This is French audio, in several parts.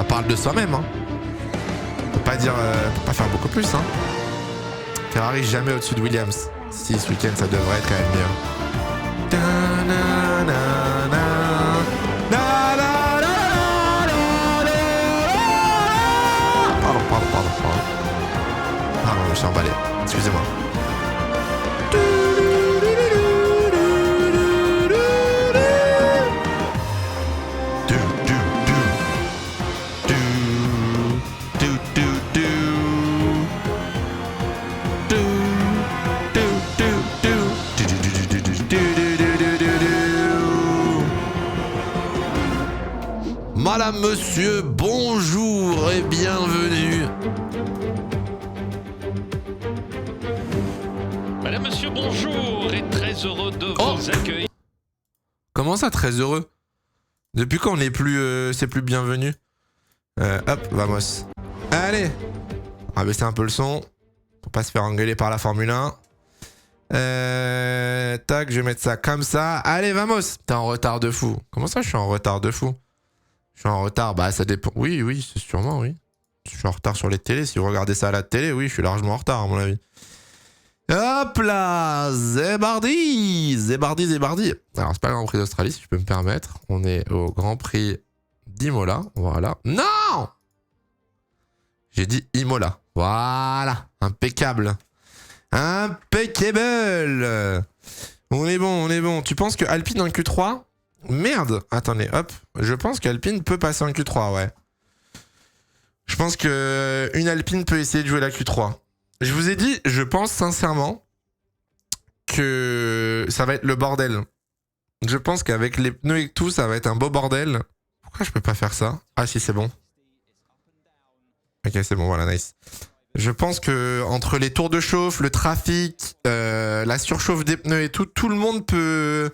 ça parle de soi-même. Hein. On peut pas faire beaucoup plus. Hein. Ferrari jamais au-dessus de Williams. Si ce week-end ça devrait être quand même mieux. Pardon, je me suis emballé. Excusez-moi. Madame, monsieur, bonjour et bienvenue. Madame, monsieur, bonjour et très heureux de vous accueillir. Comment ça, très heureux? Depuis quand on n'est plus, c'est plus bienvenu? Hop, vamos. Allez, on va baisser un peu le son pour pas se faire engueuler par la Formule 1. Tac, je vais mettre ça comme ça. Allez, vamos. T'es en retard de fou. Comment ça, je suis en retard de fou? Je suis en retard, bah ça dépend. Oui, c'est sûrement, oui. Je suis en retard sur les télés. Si vous regardez ça à la télé, oui, je suis largement en retard, à mon avis. Hop là, Zébardi. Alors, c'est pas le Grand Prix d'Australie, si je peux me permettre. On est au Grand Prix d'Imola. Voilà. Non! J'ai dit Imola. Voilà. Impeccable. Impeccable. On est bon. Tu penses que Alpine en Q3? Merde. Attendez, hop. Je pense qu'Alpine peut passer en Q3, ouais. Je pense que une Alpine peut essayer de jouer la Q3. Je vous ai dit, je pense sincèrement que ça va être le bordel. Je pense qu'avec les pneus et tout, ça va être un beau bordel. Pourquoi je peux pas faire ça? Ah si, c'est bon. Ok, c'est bon, voilà, nice. Je pense que entre les tours de chauffe, le trafic, la surchauffe des pneus et tout, tout le monde peut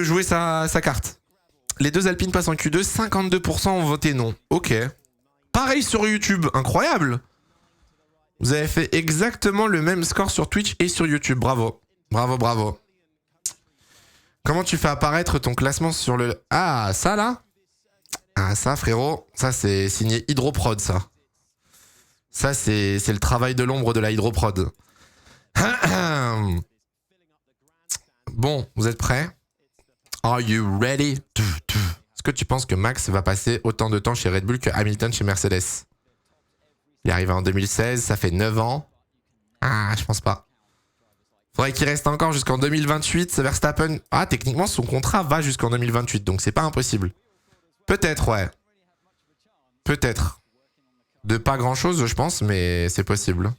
jouer sa carte. Les deux Alpines passent en Q2, 52% ont voté non. Ok. Pareil sur YouTube, incroyable. Vous avez fait exactement le même score sur Twitch et sur YouTube. Bravo. Comment tu fais apparaître ton classement sur le... Ah, ça là? Ah, ça frérot, ça c'est signé Hydroprod, ça. Ça c'est le travail de l'ombre de la Hydroprod. Bon, vous êtes prêts? Are you ready? Est-ce que tu penses que Max va passer autant de temps chez Red Bull que Hamilton chez Mercedes? Il est arrivé en 2016, ça fait 9 ans. Ah, je pense pas. Faudrait qu'il reste encore jusqu'en 2028. Verstappen... Ah, techniquement, son contrat va jusqu'en 2028, donc c'est pas impossible. Peut-être, ouais. Peut-être. De pas grand-chose, je pense, mais c'est possible.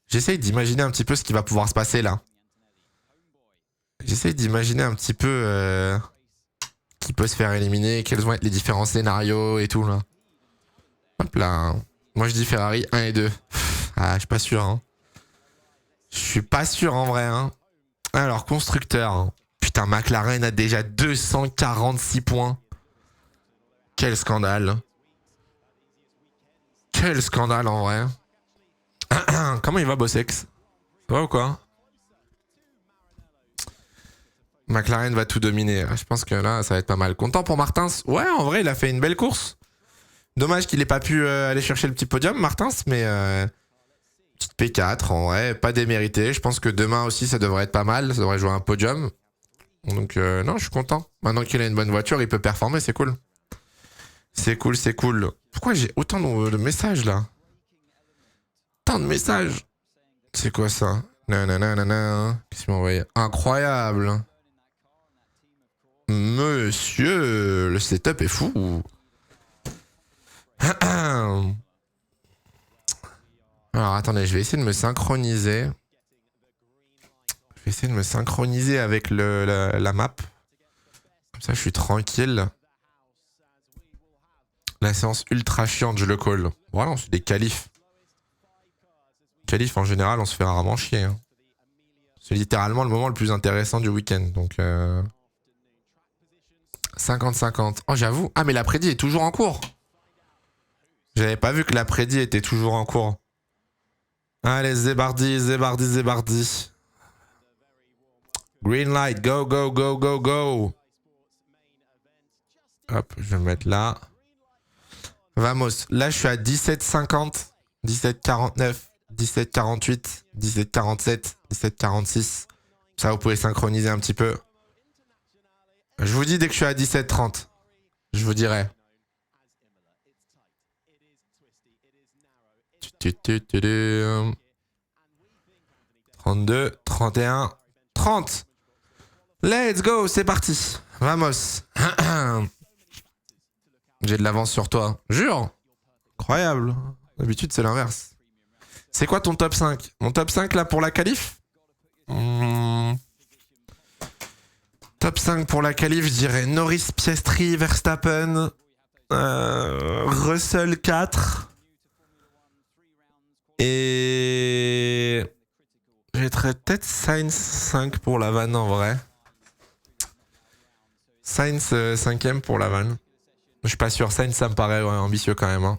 J'essaye d'imaginer un petit peu ce qui va pouvoir se passer là. J'essaye d'imaginer un petit peu qui peut se faire éliminer, quels vont être les différents scénarios et tout là. Hop là. Moi je dis Ferrari 1 et 2. Ah, je suis pas sûr. Hein. Je suis pas sûr en vrai. Hein. Alors, constructeur. Hein. Putain, McLaren a déjà 246 points. Quel scandale. Quel scandale en vrai. Comment il va, Bossex? Ça va ou quoi? McLaren va tout dominer. Je pense que là, ça va être pas mal. Content pour Martins? Ouais, en vrai, il a fait une belle course. Dommage qu'il ait pas pu aller chercher le petit podium, Martins, mais petite P4, en vrai, pas démérité. Je pense que demain aussi, ça devrait être pas mal. Ça devrait jouer un podium. Donc, non, je suis content. Maintenant qu'il a une bonne voiture, il peut performer, c'est cool. C'est cool. Pourquoi j'ai autant de messages, là? Tant de messages. C'est quoi ça? Nanana. Qu'est-ce qu'il m'a envoyé? Incroyable. Monsieur, le setup est fou. Alors attendez, je vais essayer de me synchroniser. Je vais essayer de me synchroniser avec la map. Comme ça, je suis tranquille. La séance ultra chiante, je le call. Voilà, on fait des qualifs. Qualif, en général, on se fait rarement chier. Hein. C'est littéralement le moment le plus intéressant du week-end. Donc, 50-50. Oh, j'avoue. Ah, mais la prédit est toujours en cours. J'avais pas vu que la prédit était toujours en cours. Allez, Zébardi. Green light, go, go, go, go, go. Hop, je vais me mettre là. Vamos. Là, je suis à 17,50, 17,49, 17,48, 17,47, 17,46. Ça, vous pouvez synchroniser un petit peu. Je vous dis dès que je suis à 17,30. Je vous dirai. 32, 31, 30. Let's go, c'est parti. Vamos. J'ai de l'avance sur toi. Jure. Incroyable. D'habitude, c'est l'inverse. C'est quoi ton top 5? Mon top 5 là pour la qualif? Top 5 pour la qualif, je dirais Norris, Piastri, Verstappen, Russell 4. Et je mettrais peut-être Sainz 5 pour la vanne en vrai. Sainz 5ème pour la vanne. Je suis pas sûr. Sainz, ça me paraît ambitieux quand même. Hein.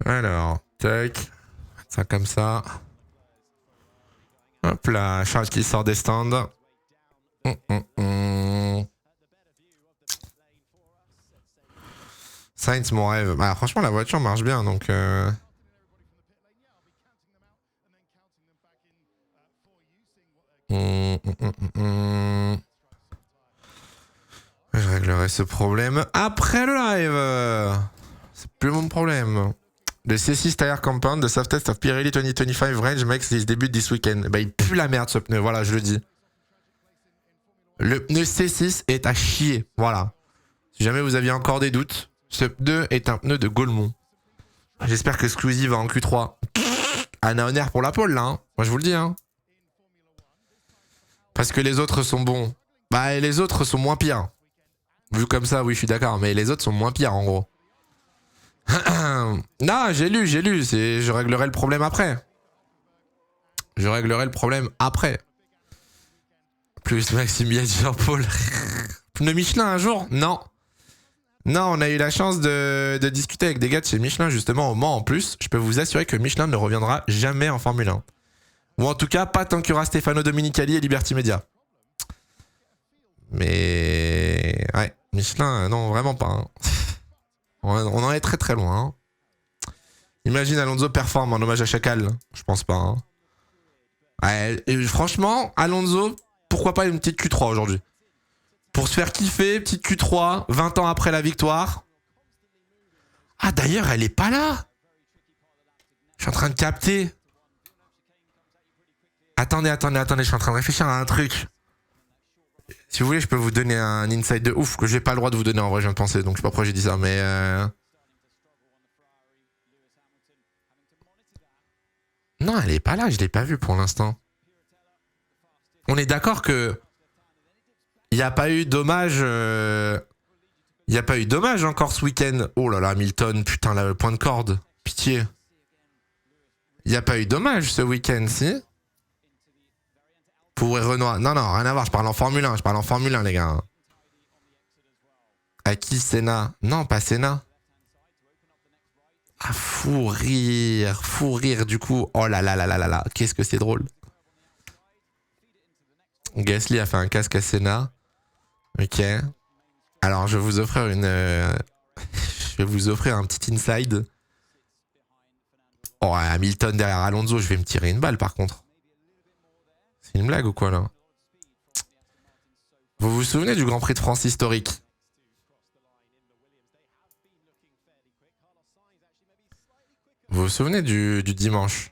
Alors, tac. Ça comme ça. Hop là, Charles qui sort des stands. Sainz, mon rêve. Bah, franchement, la voiture marche bien, donc... Je réglerai ce problème après le live. C'est plus mon problème. The C6 Tire Compound, the soft test of Pirelli 2025 range makes his debut this weekend. Bah, il pue la merde ce pneu, voilà, je le dis. Le pneu C6 est à chier, voilà. Si jamais vous aviez encore des doutes, ce pneu est un pneu de Gaulmont. J'espère que Squeezie va en Q3. Anna Honner pour la pole, là. Hein. Moi, je vous le dis. Hein. Parce que les autres sont bons. Bah, les autres sont moins pires. Vu comme ça, oui, je suis d'accord. Mais les autres sont moins pires, en gros. Non, j'ai lu. Je réglerai le problème après. Plus Maxime Jean-Paul. Pneu Michelin un jour? Non. Non, on a eu la chance de discuter avec des gars de chez Michelin, justement, au Mans en plus. Je peux vous assurer que Michelin ne reviendra jamais en Formule 1. Ou en tout cas, pas tant qu'il y aura Stefano Domenicali et Liberty Media. Mais... ouais, Michelin, non, vraiment pas. Hein. On en est très très loin. Hein. Imagine Alonso performe en hommage à Chacal. Je pense pas. Hein. Ouais, et franchement, Alonso, pourquoi pas une petite Q3 aujourd'hui? Pour se faire kiffer, petite Q3, 20 ans après la victoire. Ah d'ailleurs, elle est pas là. Je suis en train de capter. Attendez, je suis en train de réfléchir à un truc. Si vous voulez, je peux vous donner un insight de ouf que j'ai pas le droit de vous donner en vrai, je viens de penser, donc je sais pas pourquoi j'ai dit ça, mais... Non, elle est pas là, je l'ai pas vue pour l'instant. On est d'accord que... Il n'y a pas eu dommage... Il n'y a pas eu dommage encore ce week-end. Oh là là, Hamilton, putain, là, le point de corde. Pitié. Il n'y a pas eu dommage ce week-end, si? Pour Renoir. Non, rien à voir, je parle en Formule 1, les gars. À qui Senna? Non, pas Senna. Ah, fou rire du coup. Oh là là là là là là, qu'est-ce que c'est drôle. Gasly a fait un casque à Senna. Ok. Alors, je vais vous offrir je vais vous offrir un petit inside. Oh, Hamilton derrière Alonso, je vais me tirer une balle par contre. C'est une blague ou quoi là? Vous vous souvenez du Grand Prix de France historique? Vous vous souvenez du dimanche?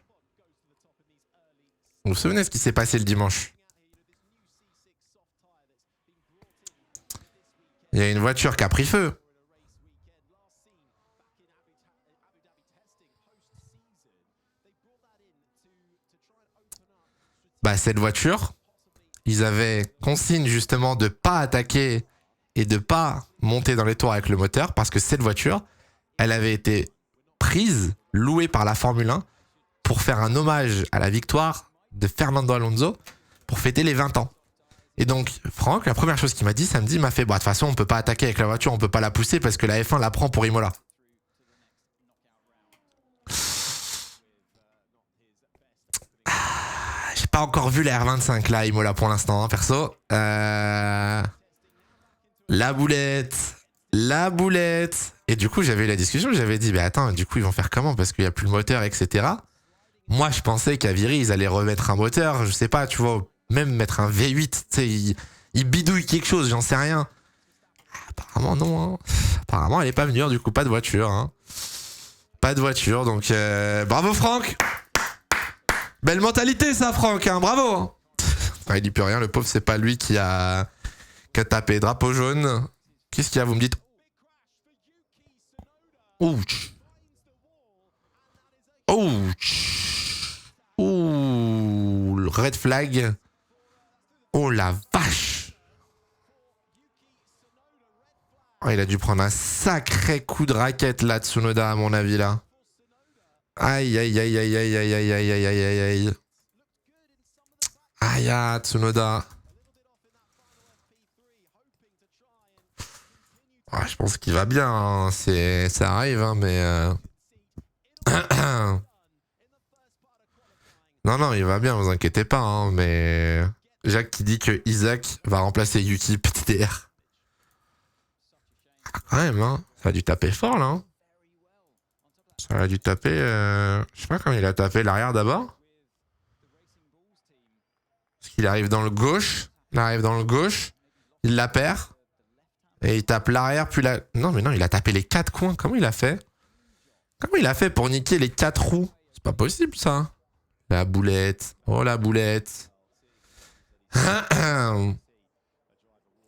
Vous vous souvenez de ce qui s'est passé le dimanche? Il y a une voiture qui a pris feu. Bah cette voiture, ils avaient consigne justement de pas attaquer et de pas monter dans les tours avec le moteur parce que cette voiture, elle avait été prise, louée par la Formule 1 pour faire un hommage à la victoire de Fernando Alonso pour fêter les 20 ans. Et donc, Franck, la première chose qu'il m'a dit samedi, il m'a fait, bah, de toute façon, on peut pas attaquer avec la voiture, on peut pas la pousser parce que la F1 la prend pour Imola. pas encore vu la R25 là, Imola pour l'instant, hein, perso. La boulette. La boulette. Et du coup, j'avais eu la discussion, j'avais dit, mais attends, du coup, ils vont faire comment? Parce qu'il n'y a plus le moteur, etc. Moi, je pensais qu'à Viry, ils allaient remettre un moteur, je sais pas, tu vois, même mettre un V8, tu sais, ils bidouillent quelque chose, j'en sais rien. Apparemment, non, hein. Apparemment, elle est pas venue, du coup, pas de voiture, hein. Pas de voiture, donc bravo, Franck. Belle mentalité, ça, Franck, hein, bravo. Enfin, il dit plus rien, le pauvre, c'est pas lui qui a tapé. Drapeau jaune. Qu'est-ce qu'il y a, vous me dites? Ouch. Ouch. Ouh, le red flag. Oh la vache. Oh, il a dû prendre un sacré coup de raquette là, Tsunoda, à mon avis, là. Aïe, aïe, aïe, aïe, aïe, aïe, aïe, aïe, aïe, aïe, aïe, aïe. Aïe, ah, Tsunoda. Ouais, je pense qu'il va bien, hein. Ça arrive, hein, mais... Non, non, il va bien, vous inquiétez pas, hein, mais... Jacques qui dit que Isaac va remplacer Yuki PTDR. Ah, quand même, hein. Ça a dû taper fort, là. Hein. Ça a dû taper... Je sais pas comment il a tapé l'arrière d'abord. Parce qu'il arrive dans le gauche. Il arrive dans le gauche. Il la perd. Et il tape l'arrière, puis la... Non, mais non, il a tapé les 4 coins. Comment il a fait? Comment il a fait pour niquer les 4 roues? C'est pas possible, ça. La boulette. Oh, la boulette.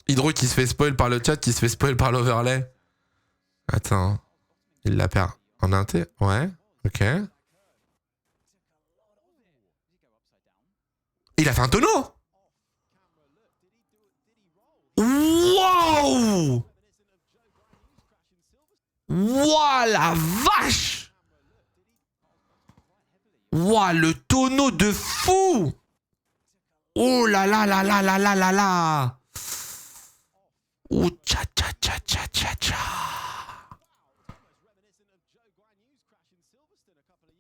Hydro qui se fait spoil par le chat, qui se fait spoil par l'overlay. Attends. Il la perd en inté? Ouais. Ok. Il a fait un tonneau! Wow! Wow, la vache! Wow, le tonneau de fou! Oh là là là là là là là là! Oh tcha tcha tcha tcha tcha tcha!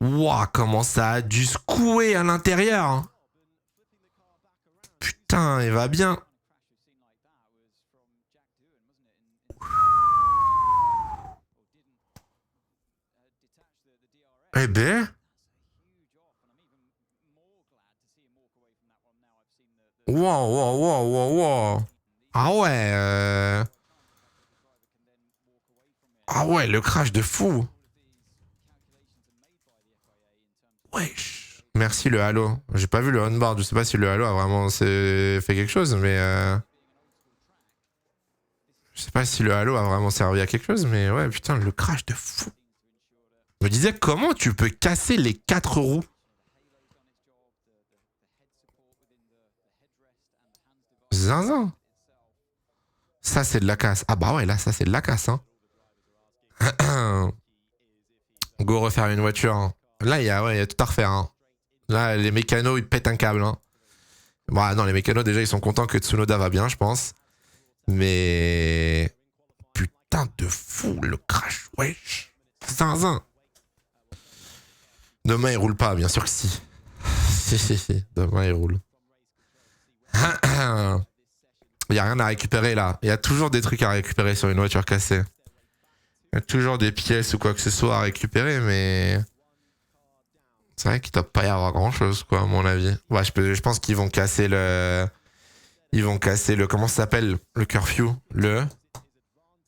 Wow, comment ça a dû secouer à l'intérieur! Putain, il va bien! Eh ben... Wow, wow, wow, wow, wow. Ah ouais, Ah ouais, le crash de fou. Wesh. Merci le halo. J'ai pas vu le on-board, je sais pas si le halo a vraiment fait quelque chose, mais... Je sais pas si le halo a vraiment servi à quelque chose, mais ouais, putain, le crash de fou. Je me disais, comment tu peux casser les 4 roues? Zinzin. Ça, c'est de la casse. Ah bah ouais, là, ça, c'est de la casse, hein. Go refaire une voiture. Hein. Là, il y a tout à refaire. Hein. Là, les mécanos, ils pètent un câble. Hein. Bon, non, les mécanos, déjà, ils sont contents que Tsunoda va bien, je pense. Mais... Putain de fou, le crash, wesh. Zinzin. Demain, il roule pas, bien sûr que si. Si. Demain, il roule. Il n'y a rien à récupérer là. Il y a toujours des trucs à récupérer sur une voiture cassée. Il y a toujours des pièces ou quoi que ce soit à récupérer, mais... C'est vrai qu'il ne doit pas y avoir grand chose, quoi, à mon avis. Ouais, je pense qu'ils vont casser le... Ils vont casser le... Comment ça s'appelle? Le curfew.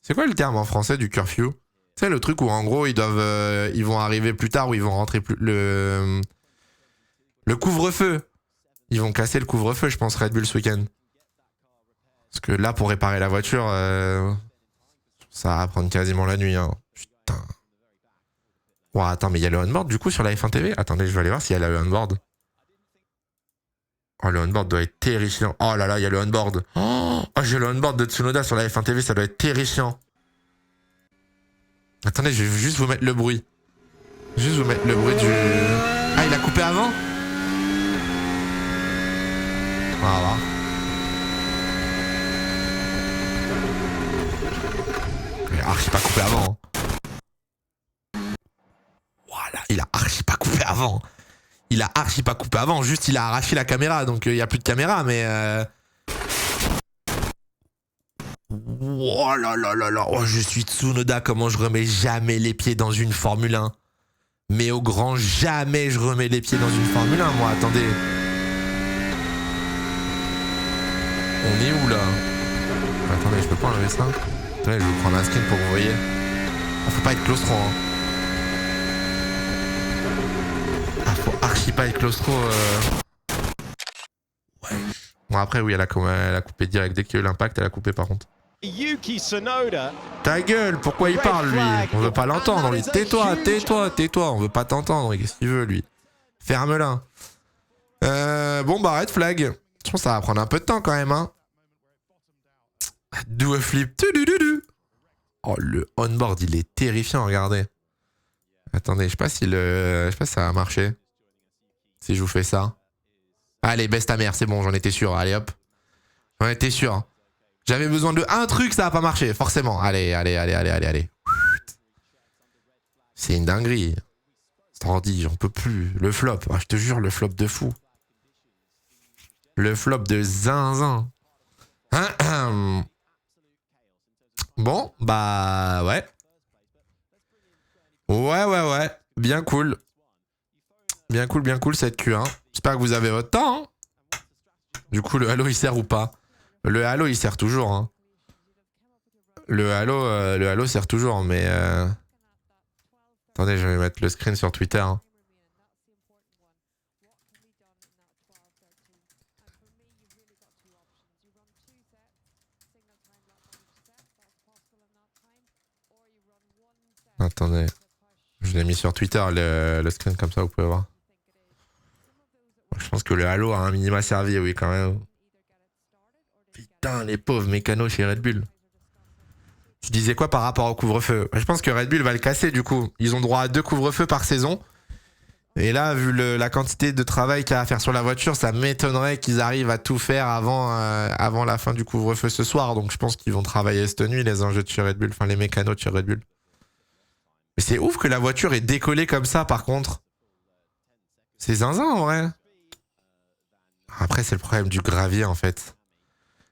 C'est quoi le terme en français du curfew? C'est le truc où en gros ils vont arriver plus tard ou ils vont rentrer plus... Le couvre-feu. Ils vont casser le couvre-feu, je pense, Red Bull ce week-end. Parce que là, pour réparer la voiture, ça va prendre quasiment la nuit. Hein. Putain. Ouais, attends, mais il y a le on-board du coup sur la F1 TV? Attendez, je vais aller voir s'il y a le on-board. Oh, le on-board doit être terrifiant. Oh là là, il y a le on-board. Oh, j'ai le on-board de Tsunoda sur la F1 TV, ça doit être terrifiant. Attendez, je vais juste vous mettre le bruit. Juste vous mettre le bruit du... Ah, il a coupé avant? Voilà. Il a archi pas coupé avant. Voilà, il a archi pas coupé avant. Il a archi pas coupé avant, juste il a arraché la caméra, donc il y a plus de caméra, mais... Oh là là là là, oh, je suis Tsunoda, comment je remets jamais les pieds dans une Formule 1. Mais au grand jamais je remets les pieds dans une Formule 1, moi, attendez. On est où là? Attendez, je peux pas enlever ça. Attendez, je vais vous prendre un screen pour que vous voyez. Ah, faut pas être claustro, hein. Ah, faut archi pas être claustro. Ouais. Bon, après, oui, elle a coupé direct. Dès qu'il y a eu l'impact, elle a coupé par contre. Yuki Tsunoda. Ta gueule, pourquoi il parle lui? On veut pas l'entendre, lui. Tais-toi, tais-toi, tais-toi. On veut pas t'entendre. Qu'est-ce qu'il veut, lui? Ferme-la. Bon, bah, red flag. Je pense que ça va prendre un peu de temps quand même, hein. Do a flip. Oh, le on-board, il est terrifiant, regardez. Attendez, je sais pas si ça va marcher. Si je vous fais ça. Allez, baisse ta mère, c'est bon, j'en étais sûr. Allez, hop. J'en étais sûr. J'avais besoin de un truc, ça va pas marcher, forcément. Allez, allez, allez, allez, allez, allez. C'est une dinguerie. Strandy, j'en peux plus. Le flop, ah, je te jure, le flop de fou. Le flop de zinzin. Bon, bah ouais. Ouais. Bien cool. Bien cool cette Q1. J'espère que vous avez votre temps. Hein. Du coup, le halo il sert ou pas? Le halo il sert toujours. Hein. Le halo sert toujours, mais... Attendez, je vais mettre le screen sur Twitter. Hein. Attendez. Je l'ai mis sur Twitter, le screen, comme ça, vous pouvez voir. Je pense que le halo a un minima servi, oui, quand même. Putain, les pauvres mécanos chez Red Bull. Tu disais quoi par rapport au couvre-feu? Je pense que Red Bull va le casser, du coup. Ils ont droit à 2 couvre-feux par saison. Et là, vu la quantité de travail qu'il y a à faire sur la voiture, ça m'étonnerait qu'ils arrivent à tout faire avant la fin du couvre-feu ce soir. Donc je pense qu'ils vont travailler cette nuit, les enjeux de chez Red Bull, enfin les mécanos de chez Red Bull. Mais c'est ouf que la voiture est décollée comme ça, par contre. C'est zinzin, en vrai. Après, c'est le problème du gravier, en fait.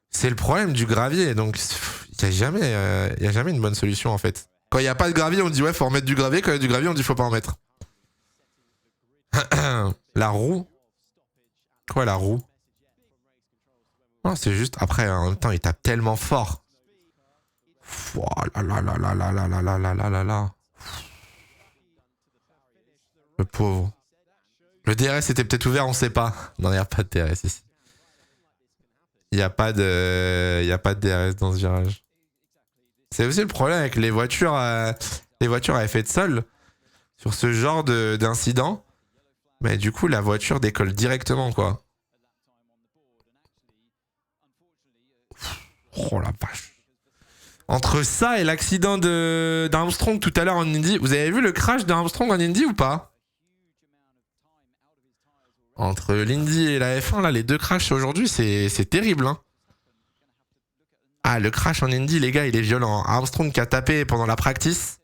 C'est le problème du gravier, donc il n'y a jamais une bonne solution, en fait. Quand il n'y a pas de gravier, on dit ouais, faut remettre du gravier. Quand il y a du gravier, on dit faut pas en mettre. La roue? Quoi, la roue? Non, c'est juste... Après, en même temps, il tape tellement fort. Oh là là là là là là là là là là là là. Le pauvre. Le DRS était peut-être ouvert, on sait pas. Non, il n'y a pas de DRS ici. Il n'y a pas de DRS dans ce virage. C'est aussi le problème avec les voitures à effet de sol. Sur ce genre d'incident. Mais du coup, la voiture décolle directement, quoi. Oh la vache. Entre ça et l'accident d'Armstrong tout à l'heure en Indy, vous avez vu le crash d'Armstrong en Indy ou pas? Entre l'Indy et la F1, là, les 2 crashs aujourd'hui, c'est terrible. Hein. Ah, le crash en Indy, les gars, il est violent. Armstrong qui a tapé pendant la practice.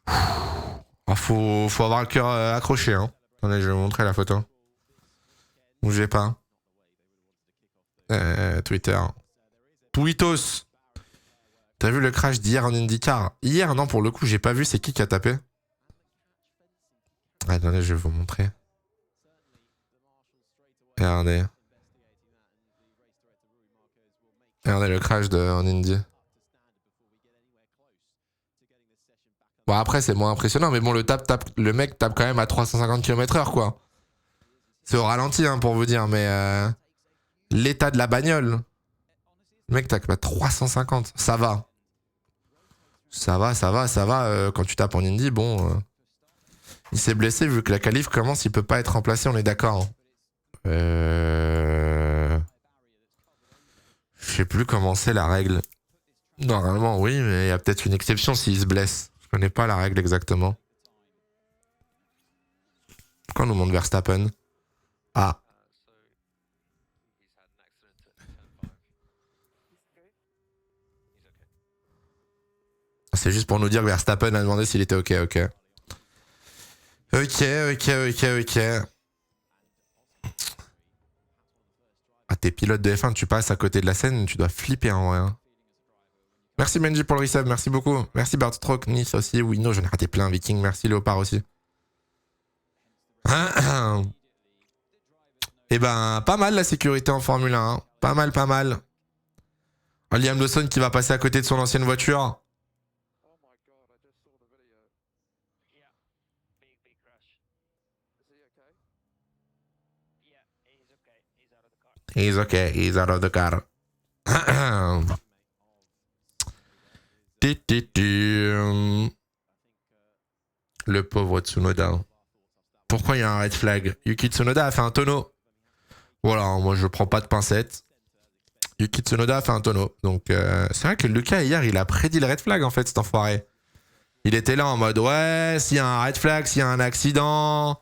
Ah, faut avoir le cœur accroché. Hein. Attendez, je vais vous montrer la photo. Bougez pas. Twitter. Tweetos. T'as vu le crash d'hier en IndyCar? Hier, non, pour le coup, j'ai pas vu. C'est qui a tapé? Attendez, je vais vous montrer. Regardez. Regardez le crash en Indy. Bon, après, c'est moins impressionnant, mais bon, le mec tape quand même à 350 km/h, quoi. C'est au ralenti, hein, pour vous dire, mais l'état de la bagnole. Le mec tape à 350, ça va. Ça va. Quand tu tapes en Indy, bon... il s'est blessé, vu que la qualif commence, il peut pas être remplacé, on est d'accord. Je sais plus comment c'est la règle. Normalement, oui, mais il y a peut-être une exception s'il se blesse. Je connais pas la règle exactement. Pourquoi on nous montre Verstappen? Ah. C'est juste pour nous dire que Verstappen a demandé s'il était ok. Ok. t'es pilote de F1, tu passes à côté de la scène, tu dois flipper en vrai. Hein. Merci Benji pour le resub, merci beaucoup. Merci Bartstroke, Nice aussi, Wino, j'en ai raté plein, Viking, merci Léopard aussi. Et ben, pas mal la sécurité en Formule 1. Hein. Pas mal, pas mal. Liam Lawson qui va passer à côté de son ancienne voiture. He's okay, he's out of the car. Le pauvre Tsunoda. Pourquoi il y a un red flag? Yuki Tsunoda a fait un tonneau. Voilà, moi je prends pas de pincettes. Yuki Tsunoda a fait un tonneau. Donc c'est vrai que Lucas hier il a prédit le red flag en fait cet enfoiré. Il était là en mode ouais, s'il y a un red flag, s'il y a un accident.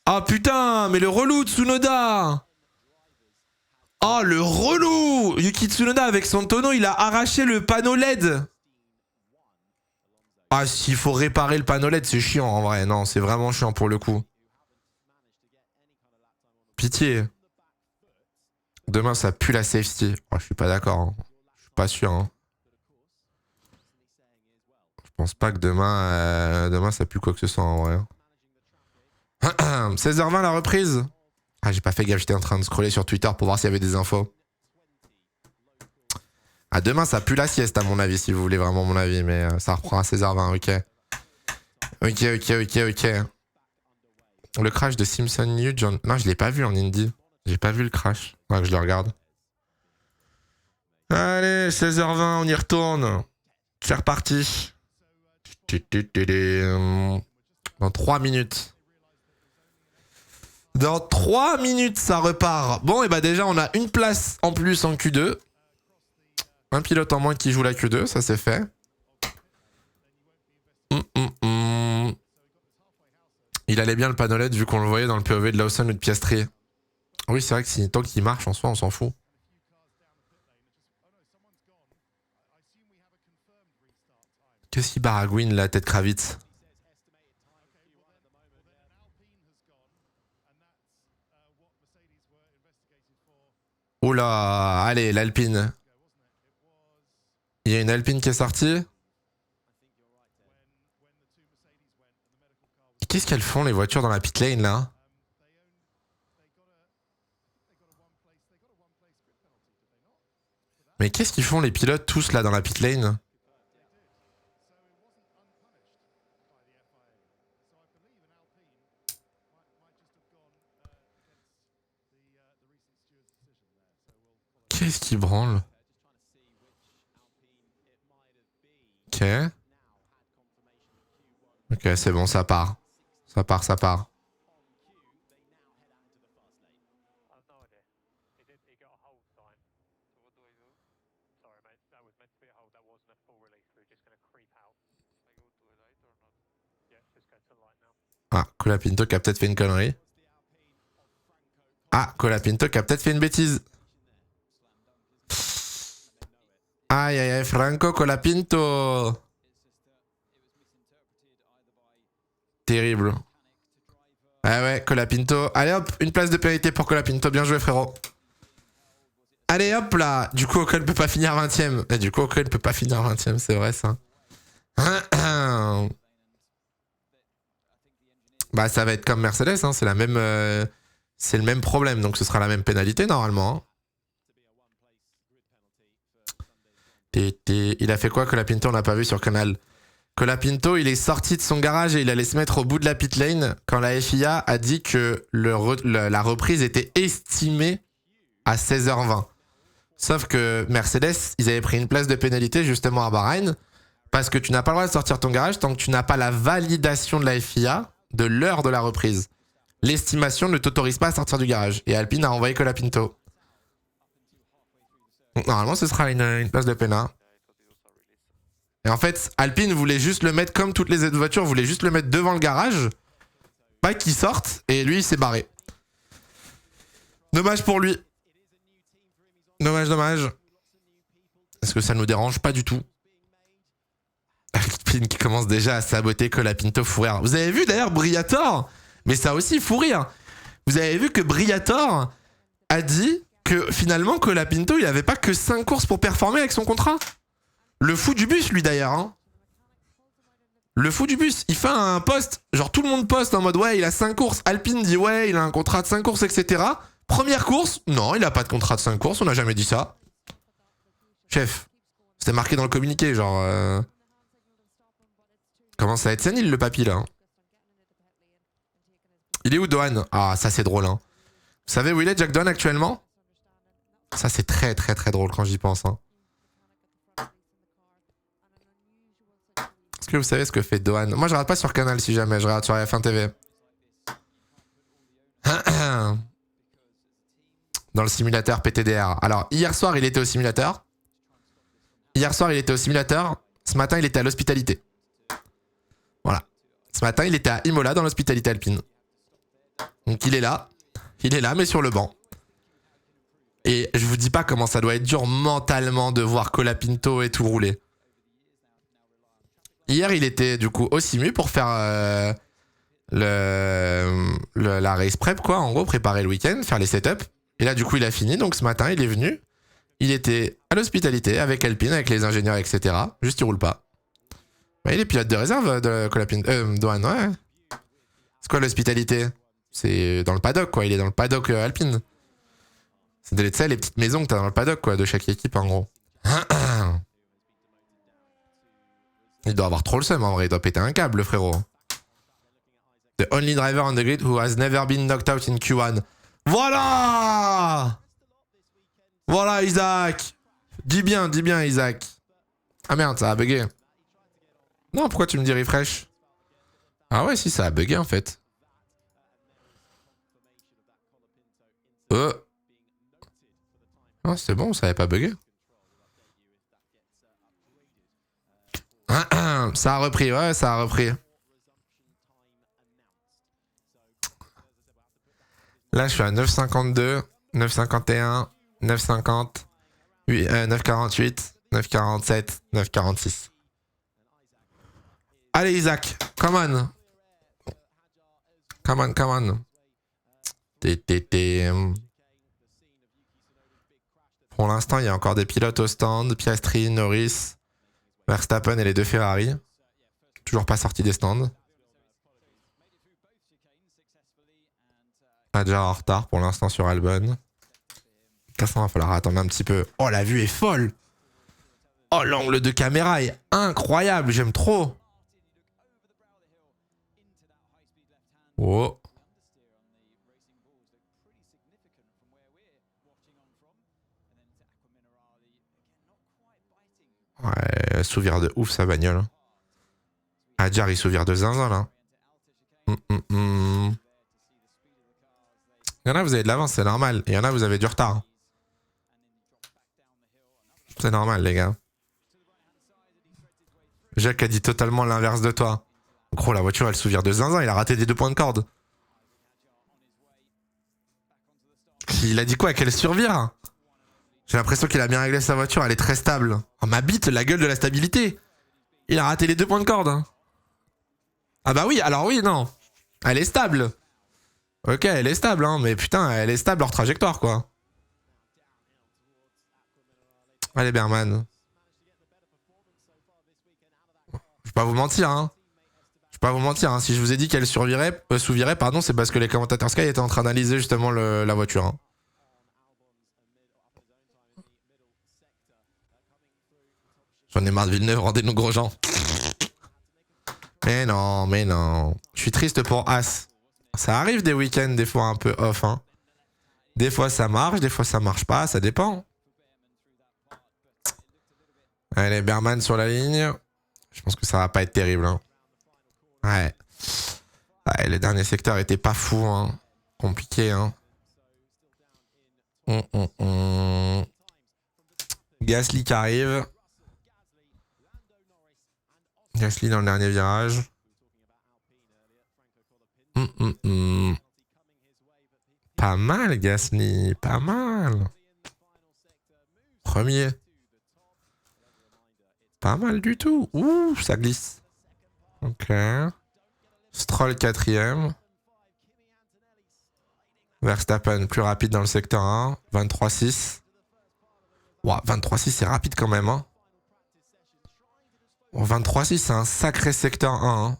Ah putain, mais le relou Tsunoda. Oh le relou. Yuki Tsunoda avec son tonneau il a arraché le panneau LED. Ah s'il faut réparer le panneau LED c'est chiant en vrai. Non c'est vraiment chiant pour le coup. Pitié. Demain ça pue la safety. Oh, je suis pas d'accord. Hein. Je suis pas sûr. Hein. Je pense pas que demain ça pue quoi que ce soit en vrai. 16h20 la reprise. Ah j'ai pas fait gaffe, j'étais en train de scroller sur Twitter pour voir s'il y avait des infos. Ah demain ça pue la sieste à mon avis si vous voulez vraiment mon avis. Mais ça reprend à 16h20, ok. Ok. Le crash de Simpson New John. Non je l'ai pas vu en Indy. J'ai pas vu le crash. Ouais, que je le regarde. Allez, 16h20, on y retourne. C'est reparti. Dans 3 minutes. Dans 3 minutes, ça repart. Bon, et bah déjà, on a une place en plus en Q2. Un pilote en moins qui joue la Q2, ça c'est fait. Il allait bien le panneau LED vu qu'on le voyait dans le POV de Lawson ou de Piastri. Oui, c'est vrai que si tant qu'il marche en soi, on s'en fout. Qu'est-ce qu'il baragouine la tête Kravitz? Oula, allez, l'Alpine. Il y a une Alpine qui est sortie. Qu'est-ce qu'elles font les voitures dans la pit lane là? Mais qu'est-ce qu'ils font les pilotes tous là dans la pit lane? Qu'est-ce qui branle? Ok. Ok, c'est bon, ça part. Ça part. Ah, Colapinto qui a peut-être fait une connerie. Ah, Colapinto qui a peut-être fait une bêtise. Aïe, Franco Colapinto. Terrible. Ah ouais, Colapinto. Allez hop, une place de pénalité pour Colapinto. Bien joué, frérot. Allez hop là. Du coup, Ocon peut pas finir 20ème. Et du coup, Ocon peut pas finir 20ème, c'est vrai ça. Bah, ça va être comme Mercedes, hein. C'est la même. C'est le même problème, donc ce sera la même pénalité normalement. Hein. Il a fait quoi Colapinto? On n'a pas vu sur Canal. Colapinto, il est sorti de son garage et il allait se mettre au bout de la pit lane quand la FIA a dit que la reprise était estimée à 16h20. Sauf que Mercedes, ils avaient pris une place de pénalité justement à Bahreïn parce que tu n'as pas le droit de sortir de ton garage tant que tu n'as pas la validation de la FIA de l'heure de la reprise. L'estimation ne t'autorise pas à sortir du garage. Et Alpine a envoyé Colapinto. Donc normalement, ce sera une place de pénal. Et en fait, Alpine voulait juste le mettre comme toutes les autres voitures, voulait juste le mettre devant le garage. Pas qu'il sorte. Et lui, il s'est barré. Dommage pour lui. Dommage. Est-ce que ça nous dérange? Pas du tout. Alpine qui commence déjà à saboter Colapinto fou rire. Vous avez vu d'ailleurs Briator? Mais ça aussi, fou rire. Vous avez vu que Briator a dit que finalement Colapinto il avait pas que 5 courses pour performer avec son contrat. Le fou du bus lui d'ailleurs. Hein. Le fou du bus, il fait un post, genre tout le monde poste en mode ouais il a 5 courses, Alpine dit ouais il a un contrat de 5 courses etc. Première course, non il a pas de contrat de 5 courses, on n'a jamais dit ça. Chef, c'était marqué dans le communiqué genre... Comment ça va être sénile le papy là. Il est où Dohan? Ah ça c'est drôle hein. Vous savez où il est Jack Dohan actuellement? Ça c'est très très très drôle quand j'y pense hein. Est-ce que vous savez ce que fait Dohan? Moi je regarde pas sur Canal si jamais, je regarde sur F1 TV. Dans le simulateur PTDR. Alors hier soir il était au simulateur. Ce matin il était à l'hospitalité. Voilà. Ce matin il était à Imola dans l'hospitalité alpine. Donc il est là mais sur le banc. Et je vous dis pas comment ça doit être dur mentalement de voir Colapinto et tout rouler. Hier, il était du coup au simu pour faire la race prep, quoi. En gros, préparer le week-end, faire les setups. Et là, du coup, il a fini. Donc ce matin, il est venu. Il était à l'hospitalité avec Alpine, avec les ingénieurs, etc. Juste, il roule pas. Bah, il est pilote de réserve de Colapinto. Dohan, ouais. C'est quoi l'hospitalité? C'est dans le paddock, quoi. Il est dans le paddock Alpine. C'est les petites maisons que t'as dans le paddock, quoi, de chaque équipe, en gros. Il doit avoir trop le seum, en vrai. Il doit péter un câble, le frérot. The only driver on the grid who has never been knocked out in Q1. Voilà! Voilà, Isaac. Dis bien, Isaac. Ah merde, ça a bugué. Non, pourquoi tu me dis refresh? Ah ouais, si, ça a bugué, en fait. Non, c'est bon, ça avait pas bugué. Ça a repris, ouais, ça a repris. Là, je suis à 9,52, 9,51, 9,50, 9,48, 9,47, 9,46. Allez, Isaac, come on. Come on. Pour l'instant, il y a encore des pilotes au stand. Piastri, Norris, Verstappen et les 2 Ferrari. Toujours pas sortis des stands. Déjà en retard pour l'instant sur Albon. De toute façon, il va falloir attendre un petit peu. Oh, la vue est folle. Oh, l'angle de caméra est incroyable. J'aime trop. Oh. Ouais, souvire de ouf sa bagnole. Adjar il souvire de zinzin là. Il y en a vous avez de l'avance, c'est normal. Il y en a vous avez du retard. C'est normal les gars. Jacques a dit totalement l'inverse de toi. En gros la voiture elle souvire de zinzin, il a raté des 2 points de corde. Il a dit quoi? Qu'elle survire? J'ai l'impression qu'il a bien réglé sa voiture, elle est très stable. Oh ma bite, la gueule de la stabilité. Il a raté les 2 points de corde. Ah bah oui, alors oui, non. Elle est stable. Ok, elle est stable, hein, mais putain, elle est stable hors trajectoire, quoi. Allez, Berman. Je vais pas vous mentir, hein. Si je vous ai dit qu'elle souvirait, pardon, c'est parce que les commentateurs Sky étaient en train d'analyser justement la voiture. Hein. J'en ai marre de Villeneuve, rendez-nous gros gens. Mais non. Je suis triste pour As. Ça arrive des week-ends, des fois un peu off. Hein. Des fois ça marche, des fois ça marche pas, ça dépend. Allez, Berman sur la ligne. Je pense que ça va pas être terrible. Hein. Ouais, les derniers secteurs étaient pas fous. Hein. Compliqué. Hein. Gasly qui arrive. Gasly dans le dernier virage. Pas mal, Gasly. Pas mal. Premier. Pas mal du tout. Ouh, ça glisse. Ok. Stroll 4ème. Verstappen plus rapide dans le secteur 1. 23,6. Wow, 23,6 c'est rapide quand même. Hein. Bon, 23,6 c'est un sacré secteur 1. Hein.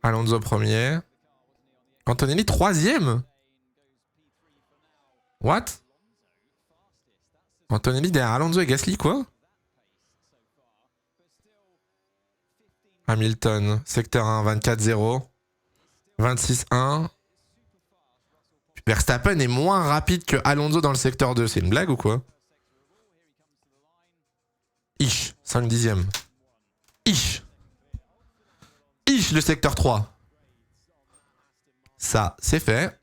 Alonso premier. Antonelli troisième. What? Antonelli derrière Alonso et Gasly quoi? Hamilton, secteur 1, 24-0. 26-1. Verstappen est moins rapide que Alonso dans le secteur 2. C'est une blague ou quoi? Ish, 5 dixièmes. Ish. Ish, le secteur 3. Ça, c'est fait.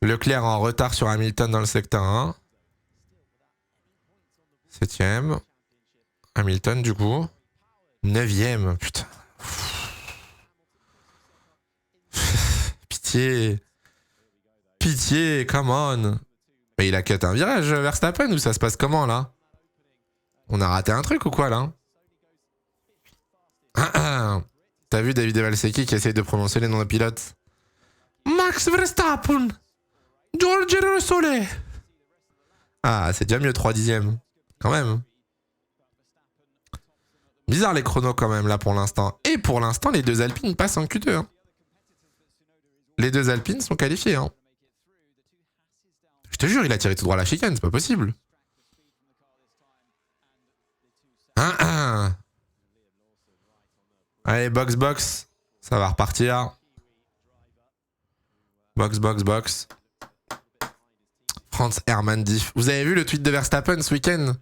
Leclerc en retard sur Hamilton dans le secteur 1. 7ème. Hamilton, du coup. 9ème. Putain. Pitié. Pitié, come on. Mais il a cut un virage, Verstappen, ou ça se passe comment, là? On a raté un truc ou quoi, là? T'as vu David Evalsecki qui essaye de prononcer les noms de pilotes? Max Verstappen. George Russell. Ah, c'est déjà mieux, 3 dixièmes. Quand même. Bizarre les chronos quand même là pour l'instant. Et pour l'instant, les deux Alpines passent en Q2. Hein. Les deux Alpines sont qualifiés. Hein. Je te jure, il a tiré tout droit à la chicane, c'est pas possible. 1-1. Allez, box. Ça va repartir. Box. Franz Hermann Diff. Vous avez vu le tweet de Verstappen ce week-end?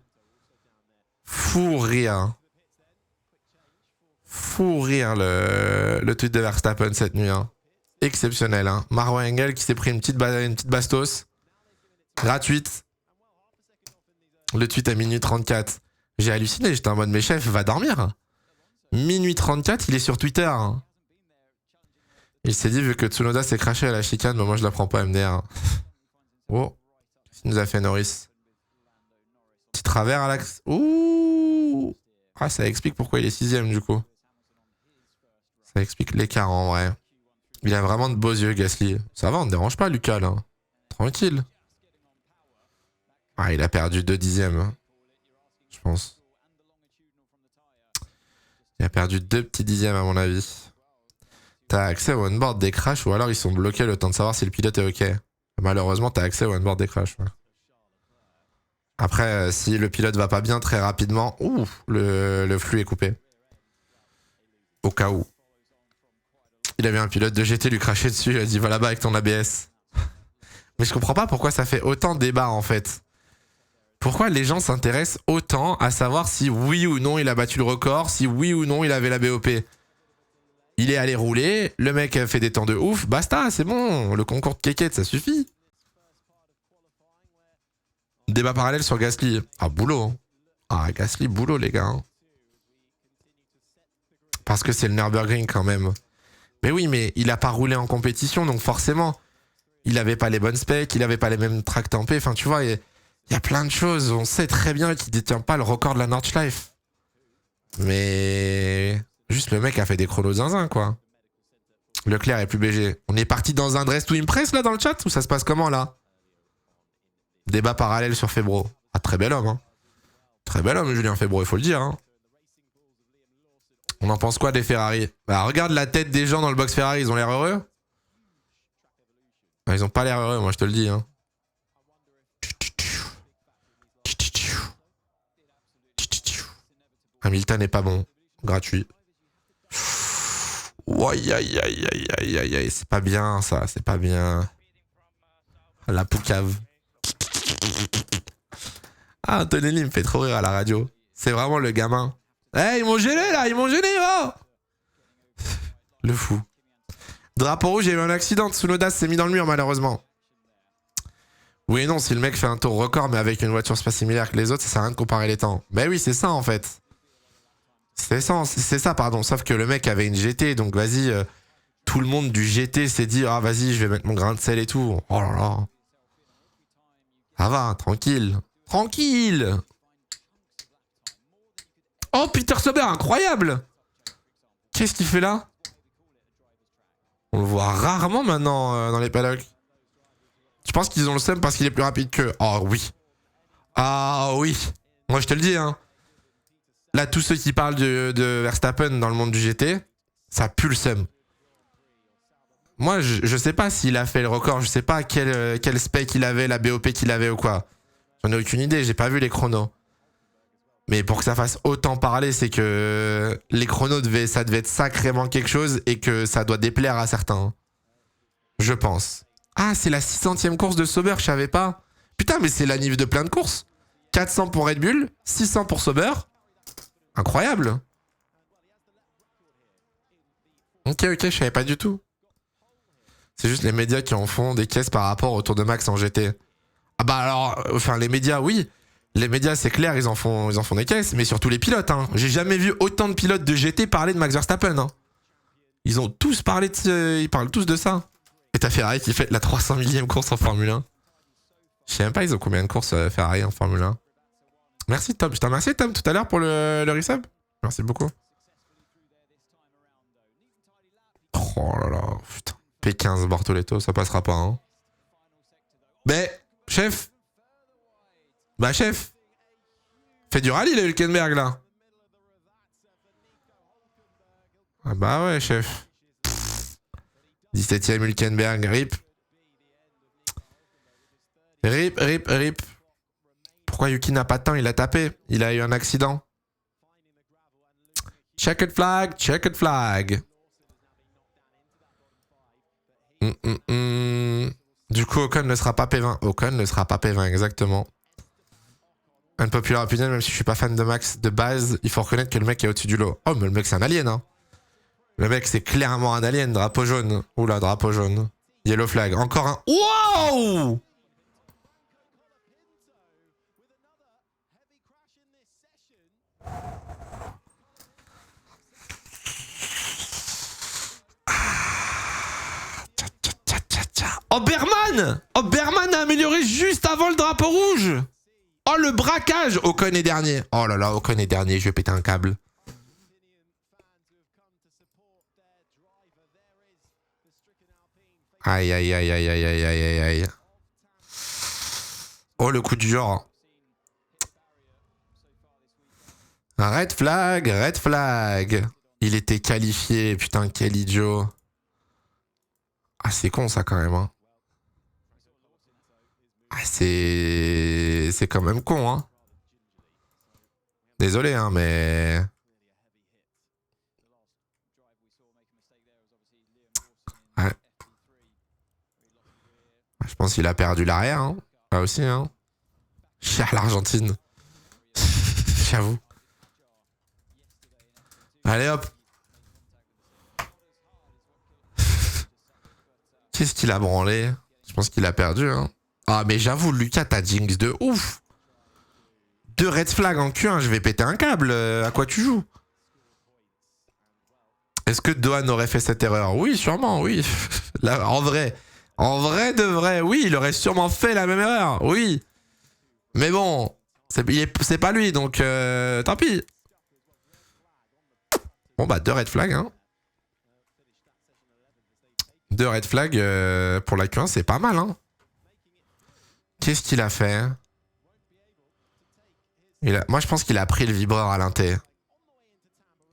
Fou rire. Fou rire le tweet de Verstappen cette nuit. Hein. Exceptionnel. Hein. Marco Engel qui s'est pris une petite bastos. Gratuite. Le tweet à minuit 34. J'ai halluciné. J'étais en mode, mes chefs, va dormir. Minuit 34, il est sur Twitter. Hein. Il s'est dit, vu que Tsunoda s'est craché à la chicane, bah moi je la prends pas MDR. Oh. Qu'est-ce qu'il nous a fait Norris? Petit travers à l'axe. Ouh. Ah, ça explique pourquoi il est 6ème du coup. Ça explique l'écart en vrai. Il a vraiment de beaux yeux, Gasly. Ça va, on ne dérange pas Lucas là. Tranquille. Ah, il a perdu 2 dixièmes. Hein. Je pense. Il a perdu 2 petits dixièmes à mon avis. T'as accès au on-board des crashs ou alors ils sont bloqués le temps de savoir si le pilote est ok. Malheureusement, t'as accès au on-board des crashs. Ouais. Après, si le pilote va pas bien très rapidement, le flux est coupé. Au cas où. Il avait un pilote de GT lui cracher dessus, il a dit va là-bas avec ton ABS. Mais je comprends pas pourquoi ça fait autant de débat en fait. Pourquoi les gens s'intéressent autant à savoir si oui ou non il a battu le record, si oui ou non il avait la BOP. Il est allé rouler, le mec a fait des temps de ouf, basta, c'est bon, le concours de kékette, ça suffit. Débat parallèle sur Gasly. Ah, boulot. Ah, Gasly, boulot, les gars. Parce que c'est le Nürburgring quand même. Mais oui, mais il a pas roulé en compétition, donc forcément, il avait pas les bonnes specs, il avait pas les mêmes tracks tempés. Enfin, tu vois, il y a plein de choses. On sait très bien qu'il détient pas le record de la Nordschleife. Mais juste le mec a fait des chronos zinzin, quoi. Leclerc est plus BG. On est parti dans un dress to impress, là, dans le chat? Ou ça se passe comment, là? Débat parallèle sur Febro. Ah, très bel homme, hein. Très bel homme, Julien Febro, il faut le dire, hein. On en pense quoi des Ferrari? Bah, regarde la tête des gens dans le box Ferrari, ils ont l'air heureux? Ils ont pas l'air heureux, moi, je te le dis, hein. Hamilton n'est pas bon. Gratuit. Aïe, aïe, aïe, aïe, aïe, aïe, aïe. C'est pas bien, ça. C'est pas bien. La poucave. Ah, Antonelli me fait trop rire à la radio. C'est vraiment le gamin. Eh, ils m'ont gêné, là. Ils m'ont gêné, oh. Le fou. Drapeau rouge, il y a eu un accident. Tsunoda s'est mis dans le mur, malheureusement. Oui et non, si le mec fait un tour record, mais avec une voiture pas similaire que les autres, ça sert à rien de comparer les temps. Ben oui, c'est ça, en fait. C'est ça, pardon. Sauf que le mec avait une GT, donc vas-y, tout le monde du GT s'est dit, ah vas-y, je vais mettre mon grain de sel et tout. Oh là là. Ça va, tranquille. Tranquille. Oh, Peter Sauber, incroyable. Qu'est-ce qu'il fait là? On le voit rarement maintenant dans les paddocks. Tu penses qu'ils ont le seum parce qu'il est plus rapide qu'eux? Oh oui. Ah oui. Moi je te le dis, hein. Là, tous ceux qui parlent de Verstappen dans le monde du GT, ça pue le seum. Moi, je sais pas s'il a fait le record, je sais pas quel spec il avait, la BOP qu'il avait ou quoi. J'en ai aucune idée, j'ai pas vu les chronos. Mais pour que ça fasse autant parler, c'est que les chronos, ça devait être sacrément quelque chose et que ça doit déplaire à certains. Je pense. Ah, c'est la 600e course de Sauber, je savais pas. Putain, mais c'est la nif de plein de courses. 400 pour Red Bull, 600 pour Sauber. Incroyable. Ok, je savais pas du tout. C'est juste les médias qui en font des caisses par rapport au Tour de Max en GT. Ah bah alors, enfin les médias, oui. Les médias, c'est clair, ils en font des caisses, mais surtout les pilotes. Hein. J'ai jamais vu autant de pilotes de GT parler de Max Verstappen. Hein. Ils ont tous parlé ils parlent tous de ça. Et t'as Ferrari qui fait la 300 millième course en Formule 1. Je sais même pas, ils ont combien de courses Ferrari en Formule 1. Merci Tom. Je t'en remercie Tom tout à l'heure pour le resub. Merci beaucoup. Oh là là, putain. P15 Bortoletto, ça passera pas, hein. Mais, chef. Bah, chef. Fait du rallye, le Hülkenberg, là. Ah bah ouais, chef. 17ème Hülkenberg, rip. Rip. Pourquoi Yuki n'a pas de temps? Il a tapé. Il a eu un accident. Checkered flag. Du coup, Ocon ne sera pas P20. Exactement. Unpopular opinion, même si je suis pas fan de Max de base, il faut reconnaître que le mec est au-dessus du lot. Oh, mais le mec, c'est un alien, hein. Le mec, c'est clairement un alien. Drapeau jaune. Oula, drapeau jaune. Yellow flag. Encore un. Wow! Oh, Berman a amélioré juste avant le drapeau rouge. Oh, le braquage. Ocon est dernier. Oh là là, Ocon est dernier. Je vais péter un câble. Aïe. Oh, le coup du genre. Red flag. Il était qualifié. Putain, quel idiot. Ah, c'est con ça quand même, hein. Ah, c'est quand même con, hein. Désolé, hein, mais... Ouais. Je pense qu'il a perdu l'arrière, hein. Là aussi, hein. Cher l'Argentine. J'avoue. Allez, hop. Qu'est-ce qu'il a branlé? Je pense qu'il a perdu, hein. Ah, mais j'avoue, Lucas, t'as jinx de ouf. 2 red flags en Q1, je vais péter un câble. À quoi tu joues? Est-ce que Dohan aurait fait cette erreur? Oui, sûrement, oui. Là, en vrai de vrai, oui, il aurait sûrement fait la même erreur, oui. Mais bon, c'est pas lui, donc tant pis. Bon, bah, 2 red flags, hein. 2 red flags pour la Q1, c'est pas mal, hein. Qu'est-ce qu'il a fait? Moi, je pense qu'il a pris le vibreur à l'inté.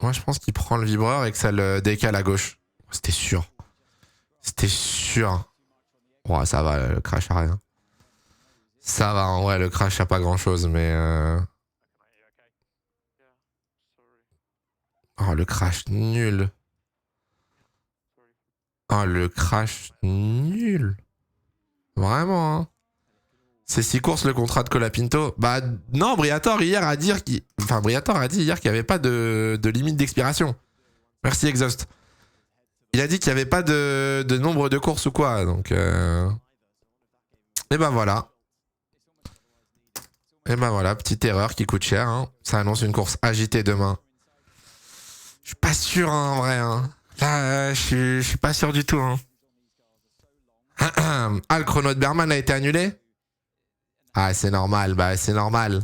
Moi, je pense qu'il prend le vibreur et que ça le décale à gauche. C'était sûr. Oh, ça va, le crash a rien. Ça va, en vrai, le crash a pas grand-chose, mais... Oh, le crash nul. Oh, le crash nul. Vraiment, hein. C'est 6 courses le contrat de Colapinto. Bah non, Briatore hier a dit Briatore a dit hier qu'il n'y avait pas de limite d'expiration. Merci Exhaust. Il a dit qu'il n'y avait pas de nombre de courses ou quoi, donc et ben voilà. Petite erreur qui coûte cher, hein. Ça annonce une course agitée demain. Je suis pas sûr, hein, en vrai, hein. Là, je suis pas sûr du tout, hein. Ah, le chrono de Berman a été annulé? Ah, c'est normal, c'est normal.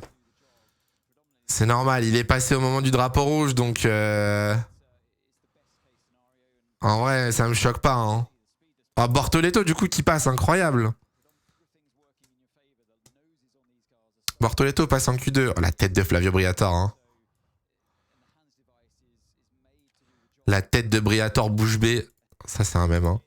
C'est normal, il est passé au moment du drapeau rouge, donc... En vrai, ça me choque pas. Hein. Ah, Bortoleto, du coup, qui passe, incroyable. Bortoleto passe en Q2. Oh, la tête de Flavio Briatore. Hein. La tête de Briatore bouche bée. Ça, c'est un mème. Hein.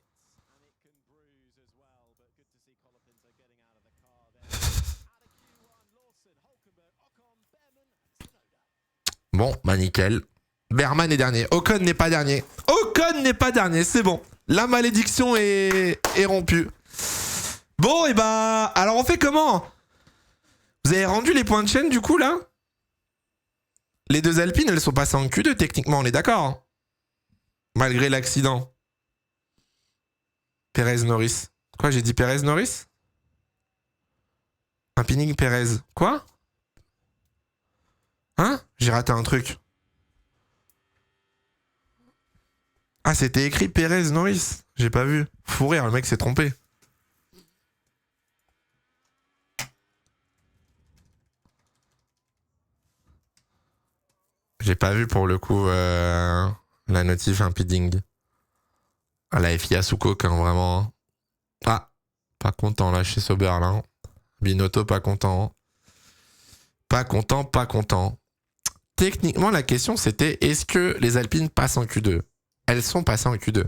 Bon, bah nickel. Berman est dernier. Ocon n'est pas dernier. Ocon n'est pas dernier, c'est bon. La malédiction est rompue. Bon, et bah... Alors on fait comment? Vous avez rendu les points de chaîne du coup là? Les deux Alpines, elles sont passées en Q2 techniquement, on est d'accord? Malgré l'accident. Perez-Norris. Quoi, j'ai dit Perez-Norris? Un pinning Perez. Quoi? Hein? J'ai raté un truc. Ah, c'était écrit Perez-Norris. J'ai pas vu. Fou rire, le mec s'est trompé. J'ai pas vu pour le coup la notif impeding. Ah, la FIA sous coque, hein, vraiment. Ah, pas content là chez Sauber là. Binotto, pas content. Pas content, pas content. Techniquement, la question c'était est-ce que les Alpines passent en Q2? Elles sont passées en Q2.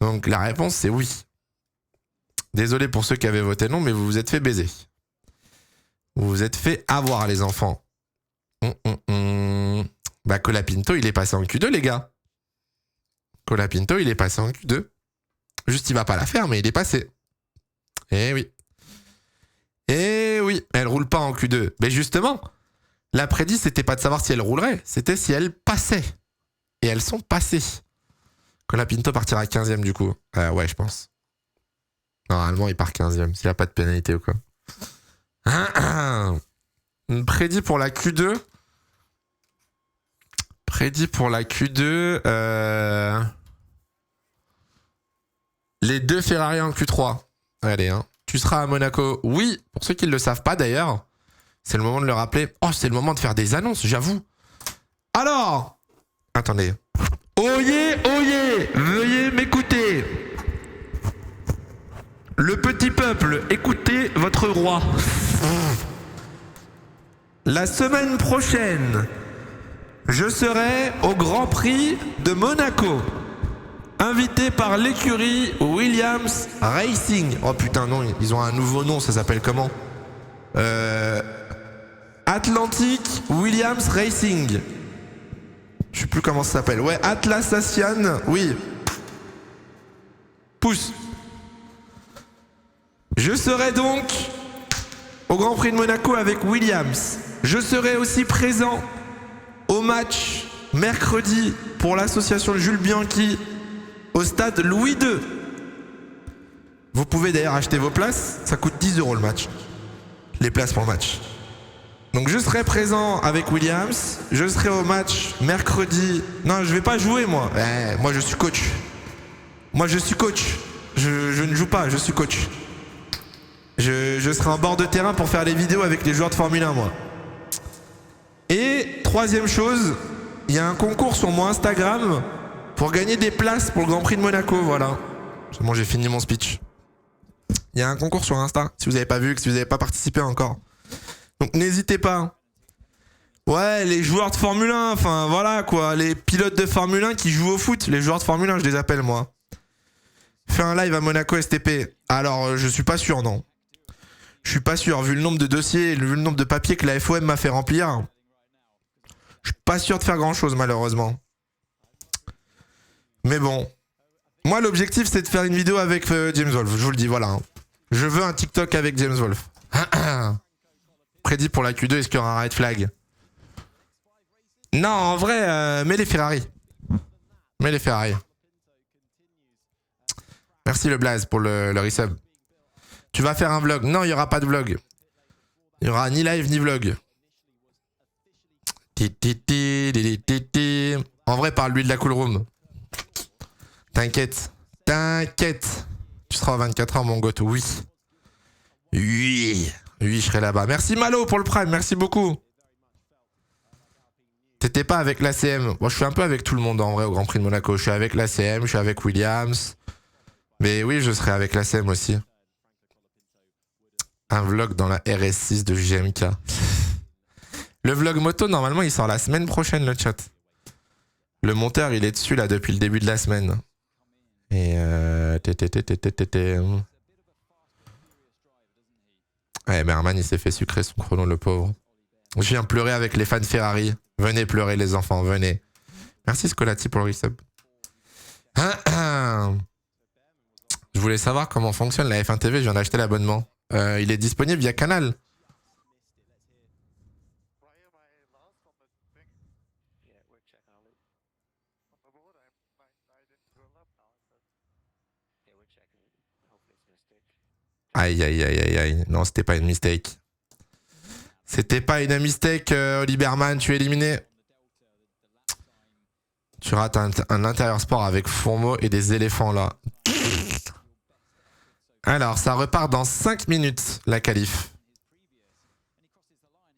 Donc la réponse c'est oui. Désolé pour ceux qui avaient voté non, mais vous vous êtes fait baiser. Vous vous êtes fait avoir les enfants. Bah Colapinto il est passé en Q2 les gars. Colapinto il est passé en Q2. Juste il va pas la faire mais il est passé. Eh oui. Eh oui, elle roule pas en Q2. Mais justement, la prédit c'était pas de savoir si elle roulerait, c'était si elle passait. Et elles sont passées. Colapinto partira 15ème du coup. Ouais, je pense. Normalement, il part 15ème, s'il n'y a pas de pénalité ou quoi. Prédit pour la Q2. Prédit pour la Q2. Les deux Ferrari en Q3. Allez, hein. Tu seras à Monaco. Oui, pour ceux qui ne le savent pas d'ailleurs. C'est le moment de le rappeler. Oh, c'est le moment de faire des annonces, j'avoue. Alors, attendez. Oyez, oyez, veuillez m'écouter. Le petit peuple, écoutez votre roi. La semaine prochaine, je serai au Grand Prix de Monaco. Invité par l'écurie Williams Racing. Oh putain, non, ils ont un nouveau nom, ça s'appelle comment? Atlantic Williams Racing. Je sais plus comment ça s'appelle. Ouais, Atlassian, oui. Pouce. Je serai donc au Grand Prix de Monaco avec Williams. Je serai aussi présent au match mercredi pour l'association Jules Bianchi au stade Louis II. Vous pouvez d'ailleurs acheter vos places, ça coûte 10 € le match. Les places pour le match. Donc je serai présent avec Williams, je serai au match mercredi. Non, je vais pas jouer moi. Moi je suis coach. Moi je suis coach. Je ne joue pas, je suis coach. Je serai en bord de terrain pour faire les vidéos avec les joueurs de Formule 1 moi. Et troisième chose, il y a un concours sur mon Instagram pour gagner des places pour le Grand Prix de Monaco, voilà. C'est bon, j'ai fini mon speech. Il y a un concours sur Insta, si vous n'avez pas vu, si vous n'avez pas participé encore. Donc n'hésitez pas. Ouais, les joueurs de Formule 1, enfin voilà quoi, les pilotes de Formule 1 qui jouent au foot, les joueurs de Formule 1, je les appelle moi. Fais un live à Monaco STP. Alors, je suis pas sûr, non. Je suis pas sûr, vu le nombre de dossiers, vu le nombre de papiers que la FOM m'a fait remplir. Je suis pas sûr de faire grand chose, malheureusement. Mais bon. Moi, l'objectif, c'est de faire une vidéo avec James Wolf. Je vous le dis, voilà. Je veux un TikTok avec James Wolf. Prédit pour la Q2, est-ce qu'il y aura un red flag? Non, en vrai, mets les Ferrari. Mets les Ferrari. Merci le Blaze pour le resub. Tu vas faire un vlog? Non, il n'y aura pas de vlog. Il n'y aura ni live ni vlog. En vrai, parle-lui de la cool room. T'inquiète. T'inquiète. Tu seras à 24 ans, mon goth. Oui. Oui. Oui, je serai là-bas. Merci Malo pour le prime. Merci beaucoup. T'étais pas avec l'ACM. Moi, je suis un peu avec tout le monde en vrai au Grand Prix de Monaco. Je suis avec l'ACM, je suis avec Williams. Mais oui, je serai avec l'ACM aussi. Un vlog dans la RS6 de GMK. Le vlog moto, normalement, il sort la semaine prochaine, le chat. Le monteur, il est dessus là depuis le début de la semaine. Et ouais, Berman, il s'est fait sucrer son chrono, le pauvre. Je viens pleurer avec les fans Ferrari. Venez pleurer, les enfants, venez. Merci Scolati pour le resub. Je voulais savoir comment fonctionne la F1 TV. Je viens d'acheter l'abonnement. Il est disponible via Canal. Aïe, aïe, aïe, aïe, aïe. Non, c'était pas une mistake. C'était pas une mistake, Oliberman, tu es éliminé. Tu rates un intérieur sport avec Fourmeau et des éléphants là. Alors, ça repart dans 5 minutes, la qualif.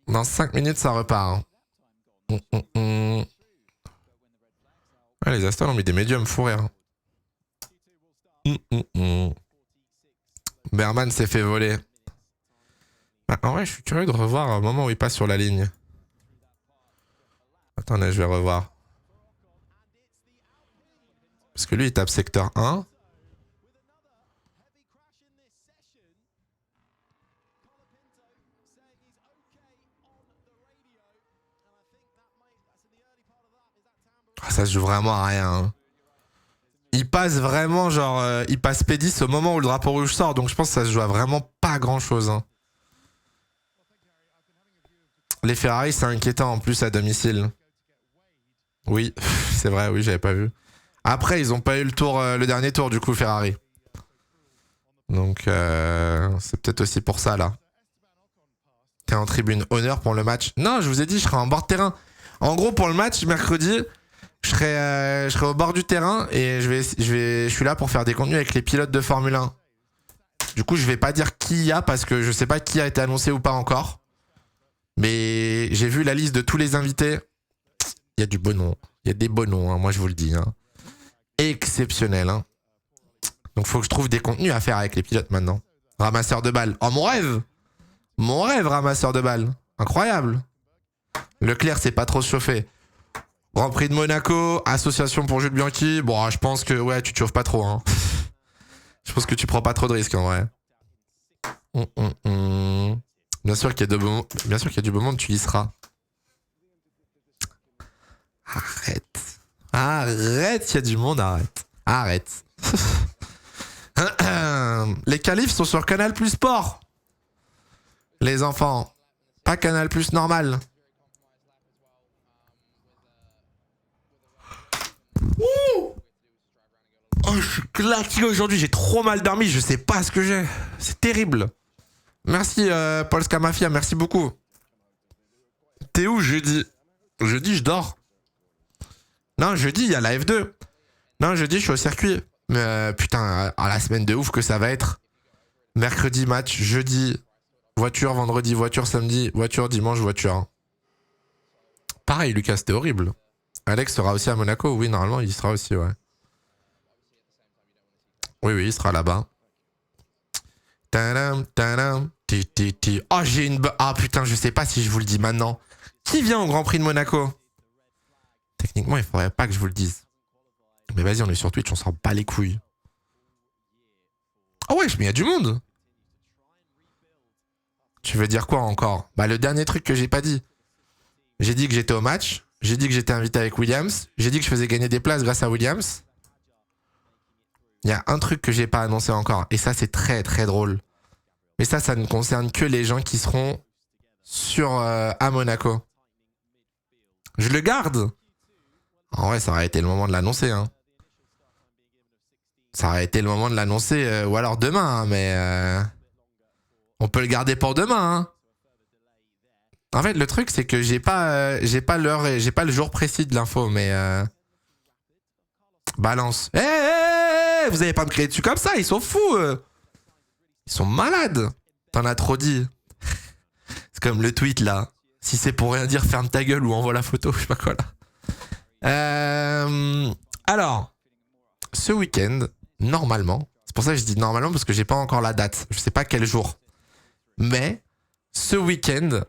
Dans 5 minutes, ça repart. Ouais, les Astons ont mis des médiums, fou rire. Berman s'est fait voler. Bah, en vrai, je suis curieux de revoir un moment où il passe sur la ligne. Attendez, je vais revoir. Parce que lui, il tape secteur 1. Ah, ça se joue vraiment à rien. Hein. Il passe vraiment, genre, il passe P10 au moment où le drapeau rouge sort. Donc je pense que ça se joue à vraiment pas grand chose. Hein. Les Ferrari, c'est inquiétant en plus à domicile. Oui, c'est vrai, oui, j'avais pas vu. Après, ils ont pas eu le dernier tour, du coup, Ferrari. Donc, c'est peut-être aussi pour ça, là. T'es en tribune honneur pour le match. Non, je vous ai dit, je serai en bord de terrain. En gros, pour le match, mercredi, je serai au bord du terrain et je suis là pour faire des contenus avec les pilotes de Formule 1. Du coup, je vais pas dire qui y a parce que je sais pas qui a été annoncé ou pas encore. Mais j'ai vu la liste de tous les invités. Il y a du beau nom. Il y a des beaux noms, hein, moi je vous le dis. Hein. Exceptionnel. Hein. Donc faut que je trouve des contenus à faire avec les pilotes maintenant. Ramasseur de balles. Oh mon rêve! Mon rêve, ramasseur de balles. Incroyable. Leclerc s'est pas trop chauffé. Grand Prix de Monaco, association pour Jules Bianchi. Bon, je pense que ouais, tu te chauffes pas trop. Hein. Je pense que tu prends pas trop de risques en vrai. Bien sûr qu'il y a du beau monde, tu y seras. Arrête. Arrête, il y a du monde, arrête. Arrête. Les qualifs sont sur Canal Plus Sport. Les enfants. Pas Canal Plus normal. Ouh. Oh, je suis claqué aujourd'hui, j'ai trop mal dormi, je sais pas ce que j'ai. C'est terrible. Merci Paul Scamafia, merci beaucoup. T'es où jeudi? Jeudi, je dors. Non, jeudi, il y a la F2. Non, jeudi, je suis au circuit. Mais putain, la semaine de ouf que ça va être. Mercredi, match. Jeudi, voiture. Vendredi, voiture. Samedi, voiture. Dimanche, voiture. Pareil, Lucas, c'était horrible. Alex sera aussi à Monaco. Oui, normalement, il sera aussi, ouais. Oui, il sera là-bas. Tadam, tadam, ti, ti, ti. Oh, j'ai une... Ah, putain, je sais pas si je vous le dis maintenant. Qui vient au Grand Prix de Monaco? Techniquement, il faudrait pas que je vous le dise. Mais vas-y, on est sur Twitch, on s'en bat les couilles. Oh ouais, mais il y a du monde. Tu veux dire quoi encore? Bah, le dernier truc que j'ai pas dit. J'ai dit que j'étais au match. J'ai dit que j'étais invité avec Williams. J'ai dit que je faisais gagner des places grâce à Williams. Il y a un truc que j'ai pas annoncé encore. Et ça, c'est très, très drôle. Mais ça ne concerne que les gens qui seront à Monaco. Je le garde. En vrai, ça aurait été le moment de l'annoncer. Hein. Ça aurait été le moment de l'annoncer. Ou alors demain. Hein, mais on peut le garder pour demain. Hein. En fait, le truc, c'est que j'ai pas l'heure et j'ai pas le jour précis de l'info. Mais balance. Vous allez pas me crier dessus comme ça. Ils sont fous. Ils sont malades. T'en as trop dit. C'est comme le tweet là. Si c'est pour rien dire, ferme ta gueule ou envoie la photo, je sais pas quoi là. Alors, ce week-end, normalement, c'est pour ça que je dis normalement parce que j'ai pas encore la date. Je sais pas quel jour. Mais ce week-end,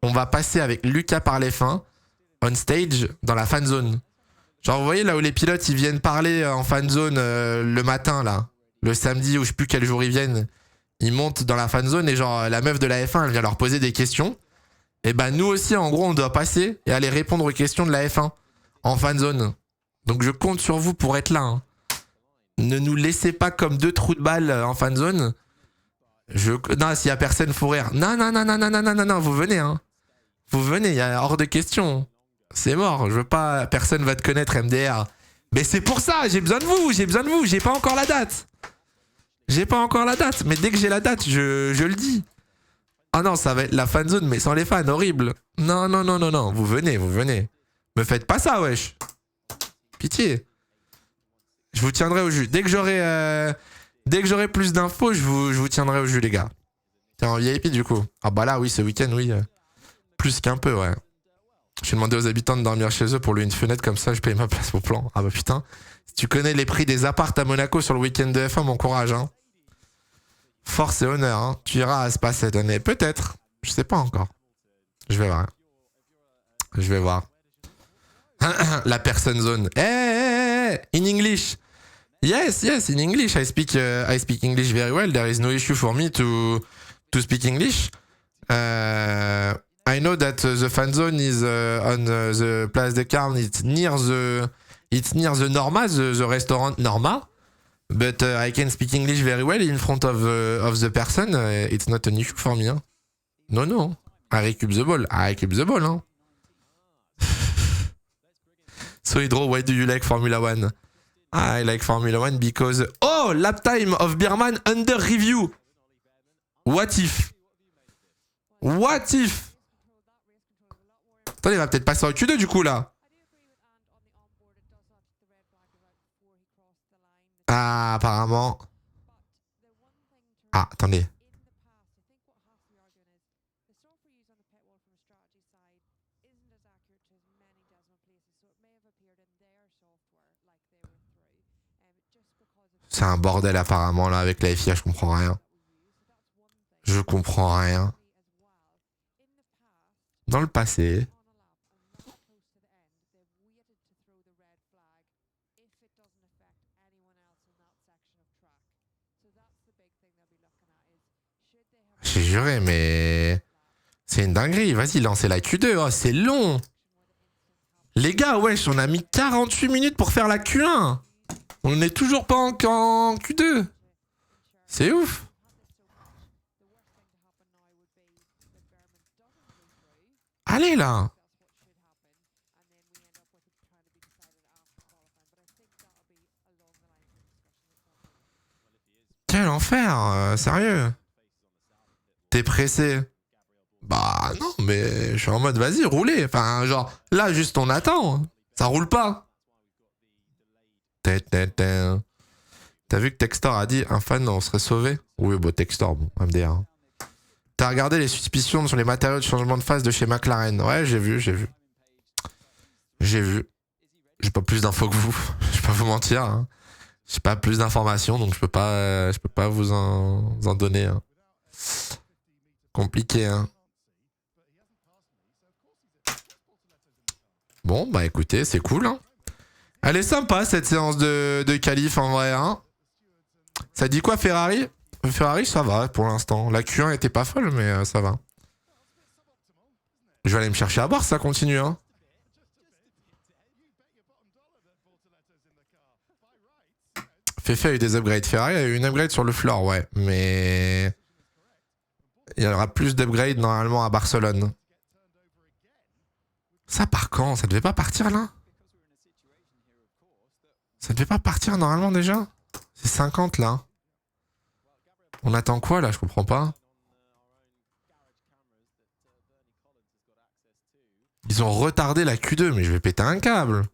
on va passer avec Lucas Parlefin on stage dans la fan zone. Genre, vous voyez là où les pilotes ils viennent parler en fan zone le matin là, le samedi ou je sais plus quel jour ils viennent. Ils montent dans la fan zone et genre la meuf de la F1 elle vient leur poser des questions. Et ben nous aussi en gros on doit passer et aller répondre aux questions de la F1 en fan zone. Donc je compte sur vous pour être là. Hein. Ne nous laissez pas comme deux trous de balle en fan zone. Non, s'il y a personne, faut rire. Non, vous venez, hein. Vous venez, il y a hors de question. C'est mort, je veux pas, personne va te connaître MDR. Mais c'est pour ça, j'ai besoin de vous, j'ai pas encore la date. Mais dès que j'ai la date, je le dis. Ah non, ça va être la fan zone, mais sans les fans, horrible. Non, vous venez. Me faites pas ça, wesh. Pitié. Je vous tiendrai au jus. Dès que j'aurai plus d'infos, je vous tiendrai au jus, les gars. T'es en VIP du coup. Ah bah là, oui, ce week-end, oui. Plus qu'un peu, ouais. J'ai demandé aux habitants de dormir chez eux pour louer une fenêtre, comme ça je paye ma place au plan. Ah bah putain. Si tu connais les prix des apparts à Monaco sur le week-end de F1, bon courage, hein. Force et honneur, hein. Tu iras à Spa cette année. Peut-être. Je sais pas encore. Je vais voir. La person zone. Hey, in English. Yes, in English. I speak English very well. There is no issue for me to speak English. I know that the fan zone is on the Place de Carnes. It's near the Norma, the restaurant Norma. But I can speak English very well in front of the person. It's not an issue for me. Hein. No. I recoup the ball. Hein. So Hydro, why do you like Formula One? I like Formula One because... Oh, lap time of Birman under review. What if? Attendez, il va peut-être passer en Q2 du coup là. Ah, apparemment. Ah, attendez. C'est un bordel apparemment là avec la FIA, je comprends rien. Dans le passé. J'ai juré, mais... C'est une dinguerie. Vas-y, lancez la Q2. Oh, c'est long. Les gars, wesh, on a mis 48 minutes pour faire la Q1. On n'est toujours pas en Q2. C'est ouf. Allez, là. Quel enfer, sérieux. T'es pressé? Bah non, mais je suis en mode vas-y, roulez. Enfin, genre, là, juste on attend. Ça roule pas. T'as vu que Textor a dit un fan on serait sauvé? Oui, bon, Textor, bon, MDR. T'as regardé les suspicions sur les matériaux de changement de phase de chez McLaren? Ouais, j'ai vu. J'ai pas plus d'infos que vous. Je vais pas vous mentir. Hein. J'ai pas plus d'informations, donc je peux pas vous en donner. Hein. Compliqué, hein. Bon, bah écoutez, c'est cool, hein. Elle est sympa cette séance de qualif en vrai, hein. Ça dit quoi Ferrari? Ferrari, ça va pour l'instant. La Q1 était pas folle, mais ça va. Je vais aller me chercher à boire, ça continue, hein. Fefe a eu des upgrades. Ferrari a eu une upgrade sur le floor, ouais. Mais... il y aura plus d'upgrades normalement à Barcelone. Ça part quand? Ça devait pas partir là? Ça devait pas partir normalement déjà? C'est 50 là. On attend quoi là? Je comprends pas. Ils ont retardé la Q2, mais je vais péter un câble.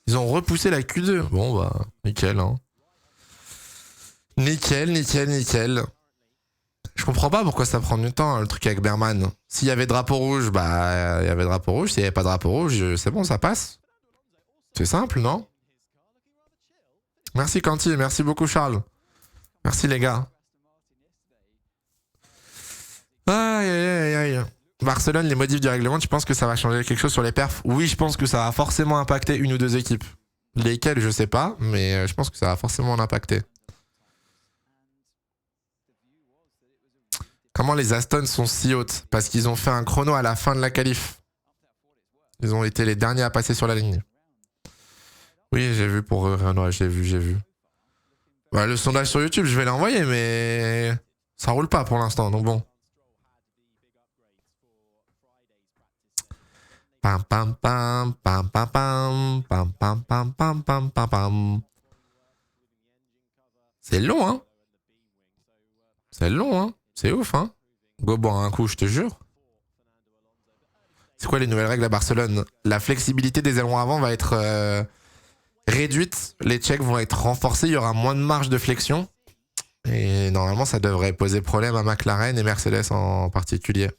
Ils ont repoussé la Q2. Bon bah, nickel hein. Nickel. Je comprends pas pourquoi ça prend du temps, le truc avec Berman. S'il y avait drapeau rouge, bah il y avait drapeau rouge. S'il y avait pas drapeau rouge, c'est bon, ça passe. C'est simple, non? Merci Canty, merci beaucoup Charles. Merci les gars. Aïe aïe aïe aïe. Barcelone, les modifs du règlement, tu penses que ça va changer quelque chose sur les perfs? Oui, je pense que ça va forcément impacter une ou deux équipes. Lesquelles, je sais pas, mais je pense que ça va forcément en impacter. Comment les Aston sont si hautes? Parce qu'ils ont fait un chrono à la fin de la qualif. Ils ont été les derniers à passer sur la ligne. Oui, j'ai vu pour Renault, j'ai vu. Bah, le sondage sur YouTube, je vais l'envoyer, mais ça roule pas pour l'instant, donc bon. Pam pam pam pam pam pam pam pam pam pam pam pam pam. C'est long, hein? C'est long, hein? C'est ouf, hein? Go boire un coup, je te jure. C'est quoi les nouvelles règles à Barcelone? La flexibilité des ailerons avant va être réduite. Les checks vont être renforcés. Il y aura moins de marge de flexion. Et normalement, ça devrait poser problème à McLaren et Mercedes en particulier.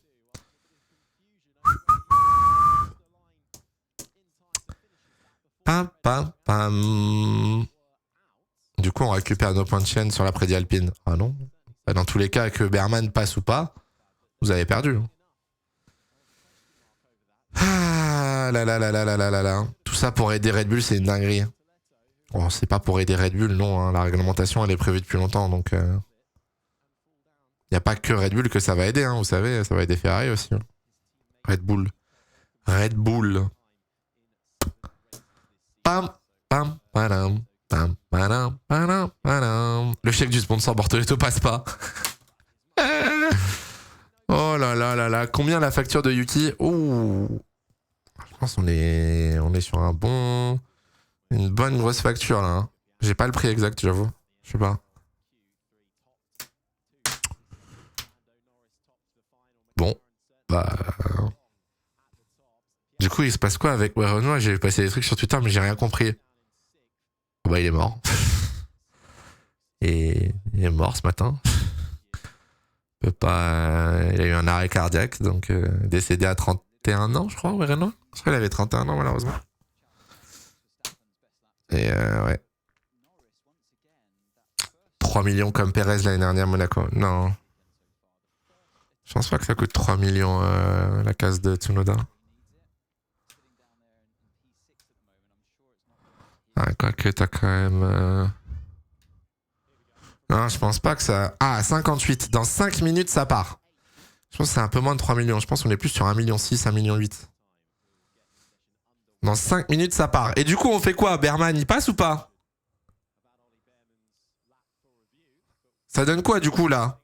Pam, pam, pam. Du coup, on récupère nos points de chaîne sur la prédit alpine. Ah non? Dans tous les cas, que Berman passe ou pas, vous avez perdu. Ah là là là là là là là là. Tout ça pour aider Red Bull, c'est une dinguerie. Bon, c'est pas pour aider Red Bull, non. Hein. La réglementation, elle est prévue depuis longtemps, donc... Y a pas que Red Bull que ça va aider, hein, vous savez, ça va aider Ferrari aussi. Hein. Red Bull. Red Bull. Pam, pam, padam, pam, padam, padam, padam. Le chèque du sponsor Bortoletto passe pas. Oh là là là là. Combien la facture de Yuki? Oh. Je pense qu'on est sur une bonne grosse facture là. Hein. J'ai pas le prix exact, j'avoue. Je sais pas. Bon. Bah. Du coup, il se passe quoi avec Renault? J'ai passé des trucs sur Twitter, mais j'ai rien compris. Bah, il est mort. Et il est mort ce matin. Il peut pas. Il a eu un arrêt cardiaque, donc décédé à 31 ans, je crois, Renault. Je crois qu'il avait 31 ans, malheureusement. Et ouais. 3 millions comme Perez l'année dernière, Monaco. Non. Je pense pas que ça coûte 3 millions la case de Tsunoda. Ah, quoique t'as quand même... Non, je pense pas que ça... Ah, 58. Dans 5 minutes, ça part. Je pense que c'est un peu moins de 3 millions. Je pense qu'on est plus sur 1,6 million, 1,8 million. Dans 5 minutes, ça part. Et du coup, on fait quoi? Berman, il passe ou pas? Ça donne quoi, du coup, là?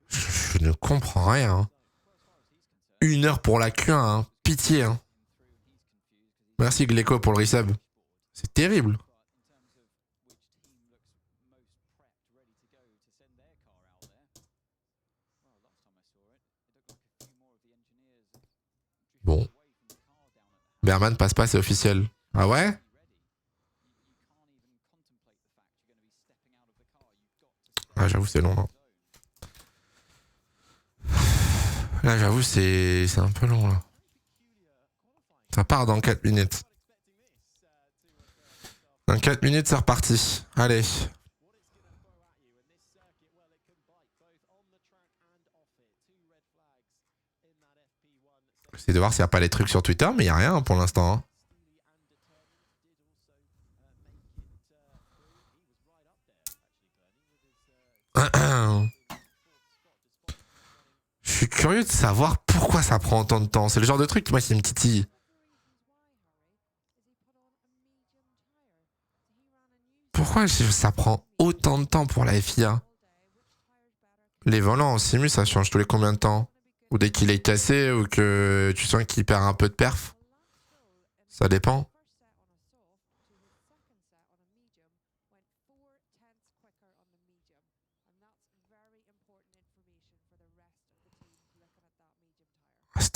Je ne comprends rien. 1 heure pour la Q1, hein. Pitié. Hein. Merci Gleco pour le resub. C'est terrible. Bon. Berman passe pas, c'est officiel. Ah ouais? Ah, j'avoue, c'est long. Hein. Là, j'avoue, c'est un peu long, là. Ça part dans 4 minutes. Dans 4 minutes, c'est reparti. Allez. J'essaie de voir s'il n'y a pas les trucs sur Twitter, mais il n'y a rien pour l'instant. Hein. Je suis curieux de savoir pourquoi ça prend autant de temps. C'est le genre de truc, moi, qui me titille. Pourquoi ça prend autant de temps pour la FIA? Les volants en simu, ça change tous les combien de temps? Ou dès qu'il est cassé, ou que tu sens qu'il perd un peu de perf? Ça dépend.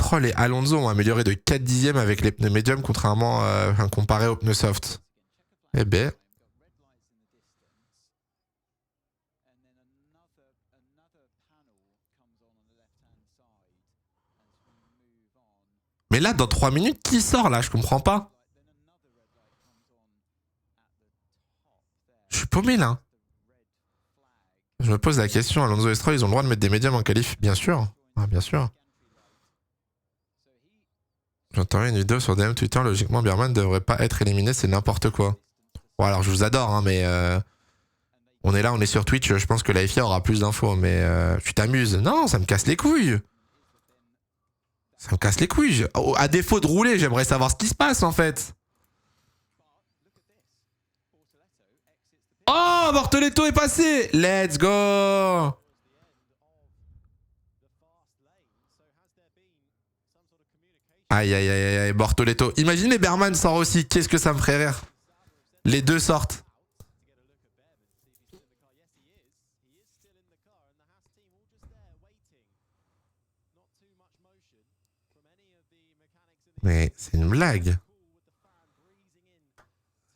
Stroll et Alonso ont amélioré de 4 dixièmes avec les pneus médiums comparé aux pneus soft. Eh ben. Mais là, dans 3 minutes, qui sort là? Je comprends pas. Je suis paumé là. Je me pose la question, Alonso et Stroll, ils ont le droit de mettre des médiums en qualif? Bien sûr. Ah, bien sûr. J'entends une vidéo sur DM Twitter, logiquement Berman ne devrait pas être éliminé, c'est n'importe quoi. Bon alors je vous adore, hein, mais on est là, on est sur Twitch, je pense que la FIA aura plus d'infos, mais tu t'amuses. Non, ça me casse les couilles. Ça me casse les couilles. À défaut de rouler, j'aimerais savoir ce qui se passe en fait. Oh, Bortoleto est passé. Let's go. Aïe, aïe, aïe, aïe, Bortoleto. Imaginez Berman sort aussi. Qu'est-ce que ça me ferait rire. Les deux sortent. Mais c'est une blague.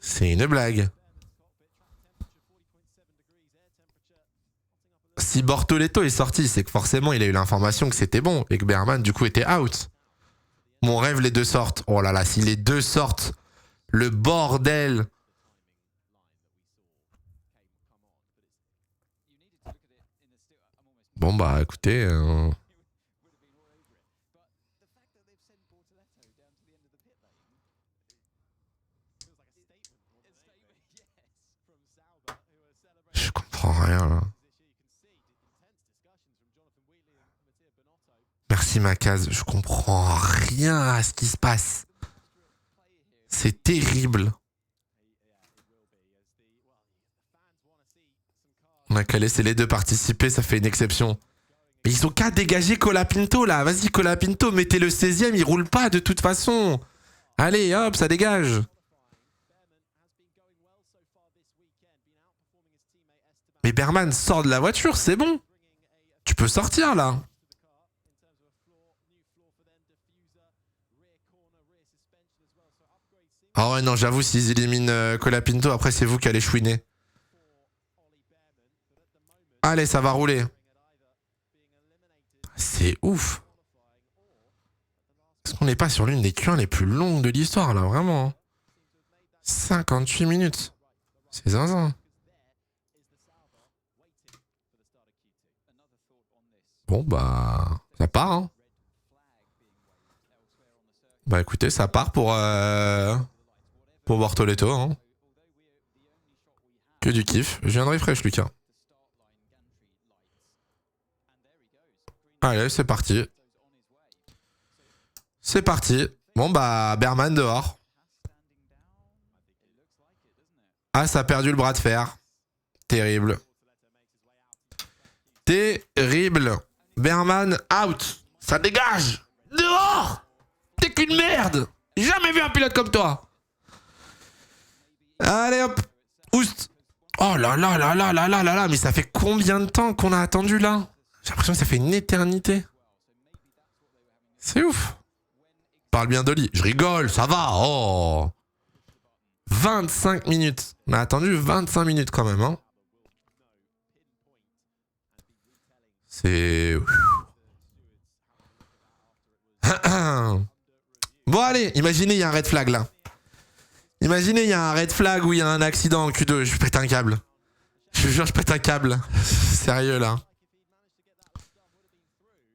C'est une blague. Si Bortoleto est sorti, c'est que forcément il a eu l'information que c'était bon et que Berman du coup était out. Mon rêve, les deux sortent. Oh là là, si les deux sortent, le bordel. Bon bah écoutez... Je comprends rien là. Merci Macaz, je comprends rien à ce qui se passe. C'est terrible. On a qu'à laisser les deux participer, ça fait une exception. Mais ils ont qu'à dégager Colapinto là. Vas-y Colapinto, mettez le 16e, il roule pas de toute façon. Allez, hop, ça dégage. Mais Berman sort de la voiture, c'est bon. Tu peux sortir là. Ah ouais non, j'avoue, s'ils éliminent Colapinto, après c'est vous qui allez chouiner. Allez, ça va rouler. C'est ouf. Est-ce qu'on n'est pas sur l'une des Q1 les plus longues de l'histoire là, vraiment? 58 minutes. C'est zinzin. Bon bah, ça part hein. Bah écoutez, ça part pour Bortoleto hein. Que du kiff. Je viens de refresh Lucas. Allez, c'est parti. C'est parti. Bon bah, Berman dehors. Ah, ça a perdu le bras de fer. Terrible. Terrible. Berman out. Ça dégage. Dehors. T'es qu'une merde. J'ai jamais vu un pilote comme toi. Allez hop. Oust. Oh là là là là là là là là. Mais ça fait combien de temps qu'on a attendu là? J'ai l'impression que ça fait une éternité. C'est ouf. Parle bien d'Oli. Je rigole, ça va. Oh. 25 minutes. On a attendu 25 minutes quand même. Hein. C'est... Bon allez, imaginez il y a un red flag là. Imaginez il y a un red flag où il y a un accident en Q2. Je pète un câble. Je vous jure, je pète un câble. Sérieux là.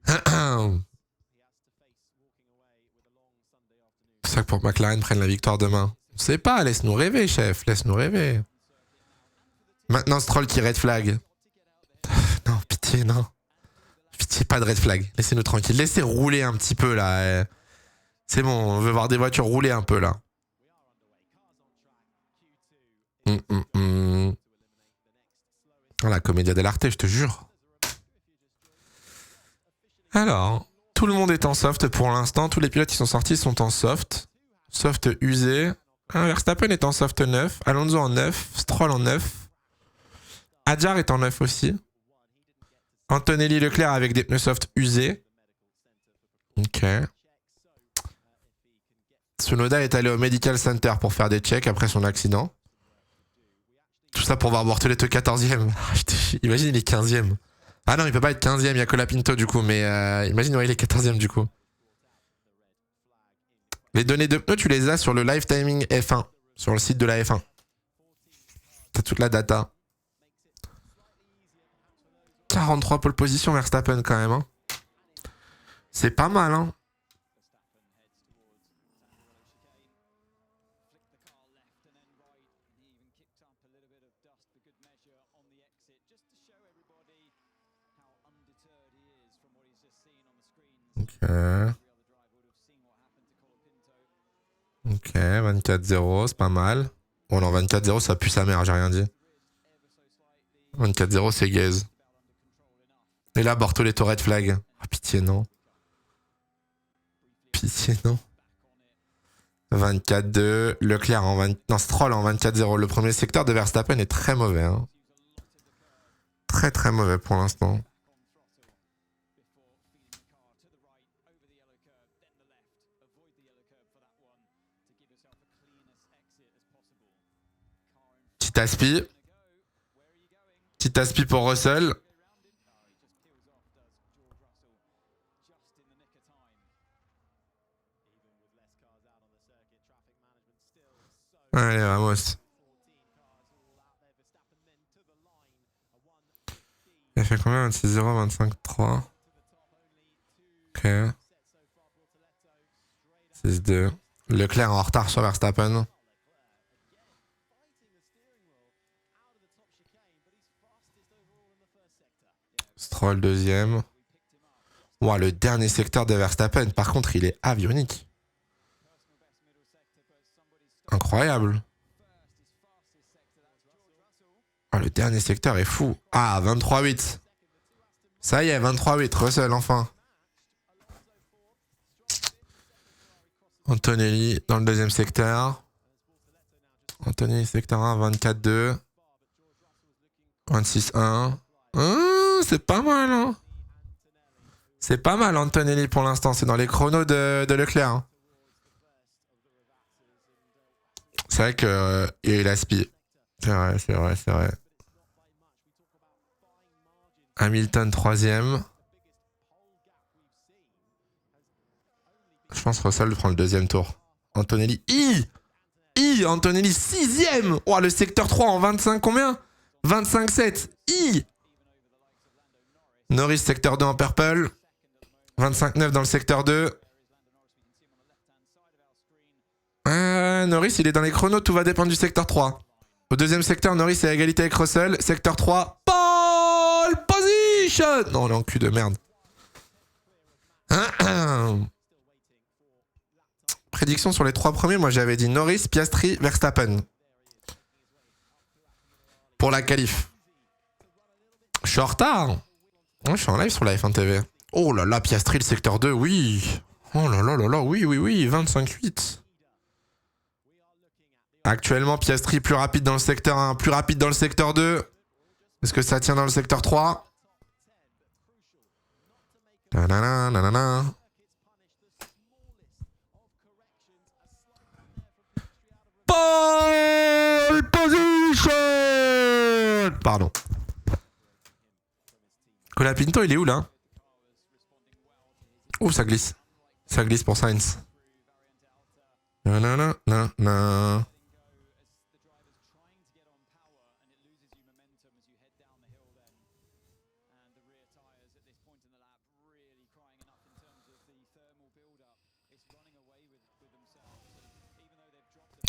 C'est ça que pour que McLaren prenne la victoire demain. On sait pas, laisse-nous rêver, chef. Laisse-nous rêver. Maintenant, Stroll qui red flag. Non, pitié, non. Pitié, pas de red flag. Laissez-nous tranquille. Laissez rouler un petit peu, là. C'est bon, on veut voir des voitures rouler un peu, là. Oh, la Commedia dell'arte, je te jure. Alors, tout le monde est en soft pour l'instant. Tous les pilotes qui sont sortis sont en soft. Soft usé. Verstappen est en soft 9. Alonso en 9. Stroll en 9. Hadjar est en 9 aussi. Antonelli Leclerc avec des pneus soft usés. Ok. Tsunoda est allé au Medical Center pour faire des checks après son accident. Tout ça pour voir Bortoleto 14ème. Imagine, il est 15ème. Ah non, il peut pas être 15ème, il y a Colapinto du coup, mais imagine, ouais, il est 14ème du coup. Les données de pneus, tu les as sur le live timing F1, sur le site de la F1. T'as toute la data. 43 pole position Verstappen quand même. Hein. C'est pas mal, hein. Ok. Ok, 24-0, c'est pas mal. Bon non, 24-0, ça pue sa mère, j'ai rien dit. 24-0, c'est gaze. Et là, Bortoleto red flag. Ah, pitié, non. Pitié, non. 24-2, Leclerc en 20... Non, Stroll en 24-0. Le premier secteur de Verstappen est très mauvais. Hein. Très très mauvais pour l'instant. Petit aspi. Petit aspi pour Russell. Allez, Ramos. Il a fait combien? 26-0, 25-3. Ok. 6-2. Leclerc en retard sur Verstappen. Stroll deuxième. Wow, le dernier secteur de Verstappen, par contre, il est avionique. Incroyable. Oh, le dernier secteur est fou. Ah, 23-8. Ça y est, 23-8. Russell, enfin. Antonelli dans le deuxième secteur. Antonelli, secteur 1, 24-2. 26-1. C'est pas mal, hein. C'est pas mal, Antonelli, pour l'instant. C'est dans les chronos de Leclerc. Hein. C'est vrai qu'il y a eu l'aspi. C'est vrai, c'est vrai, c'est vrai. Hamilton, troisième. Je pense que Russell prend le deuxième tour. Antonelli, Antonelli, sixième. Oh, le secteur 3 en 25 combien? 25-7. Norris, secteur 2 en purple. 25-9 dans le secteur 2. Norris, il est dans les chronos, tout va dépendre du secteur 3. Au deuxième secteur, Norris est à égalité avec Russell. Secteur 3, pole position. Non, on est en cul de merde. Prédiction sur les 3 premiers, moi j'avais dit Norris, Piastri, Verstappen. Pour la qualif. Je suis en retard. Ouais, je suis en live sur la F1 TV. Oh là là, Piastri, le secteur 2, oui. Oh là là là là, oui, 25-8. Actuellement, Piastri plus rapide dans le secteur 1, plus rapide dans le secteur 2. Est-ce que ça tient dans le secteur 3? Nanana. Pole position. Pardon. Colapinto, il est où là? Oh, ça glisse. Ça glisse pour Sainz. Nanana.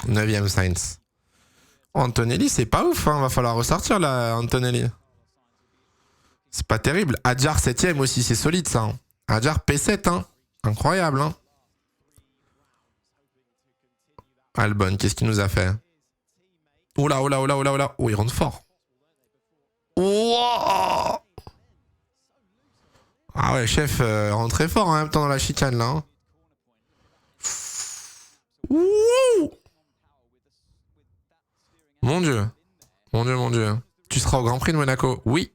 Neuvième Sainz. Antonelli, c'est pas ouf, hein. Va falloir ressortir là, Antonelli. C'est pas terrible. Adjar 7ème aussi, c'est solide ça. Hein. Adjar P7, hein. Incroyable, hein. Albon, qu'est-ce qu'il nous a fait? Oh là. Oh, il rentre fort. Wow. Ah ouais, chef, rentre très fort en même temps dans la chicane là. Hein. Ouh. Mon Dieu. Tu seras au Grand Prix de Monaco? Oui.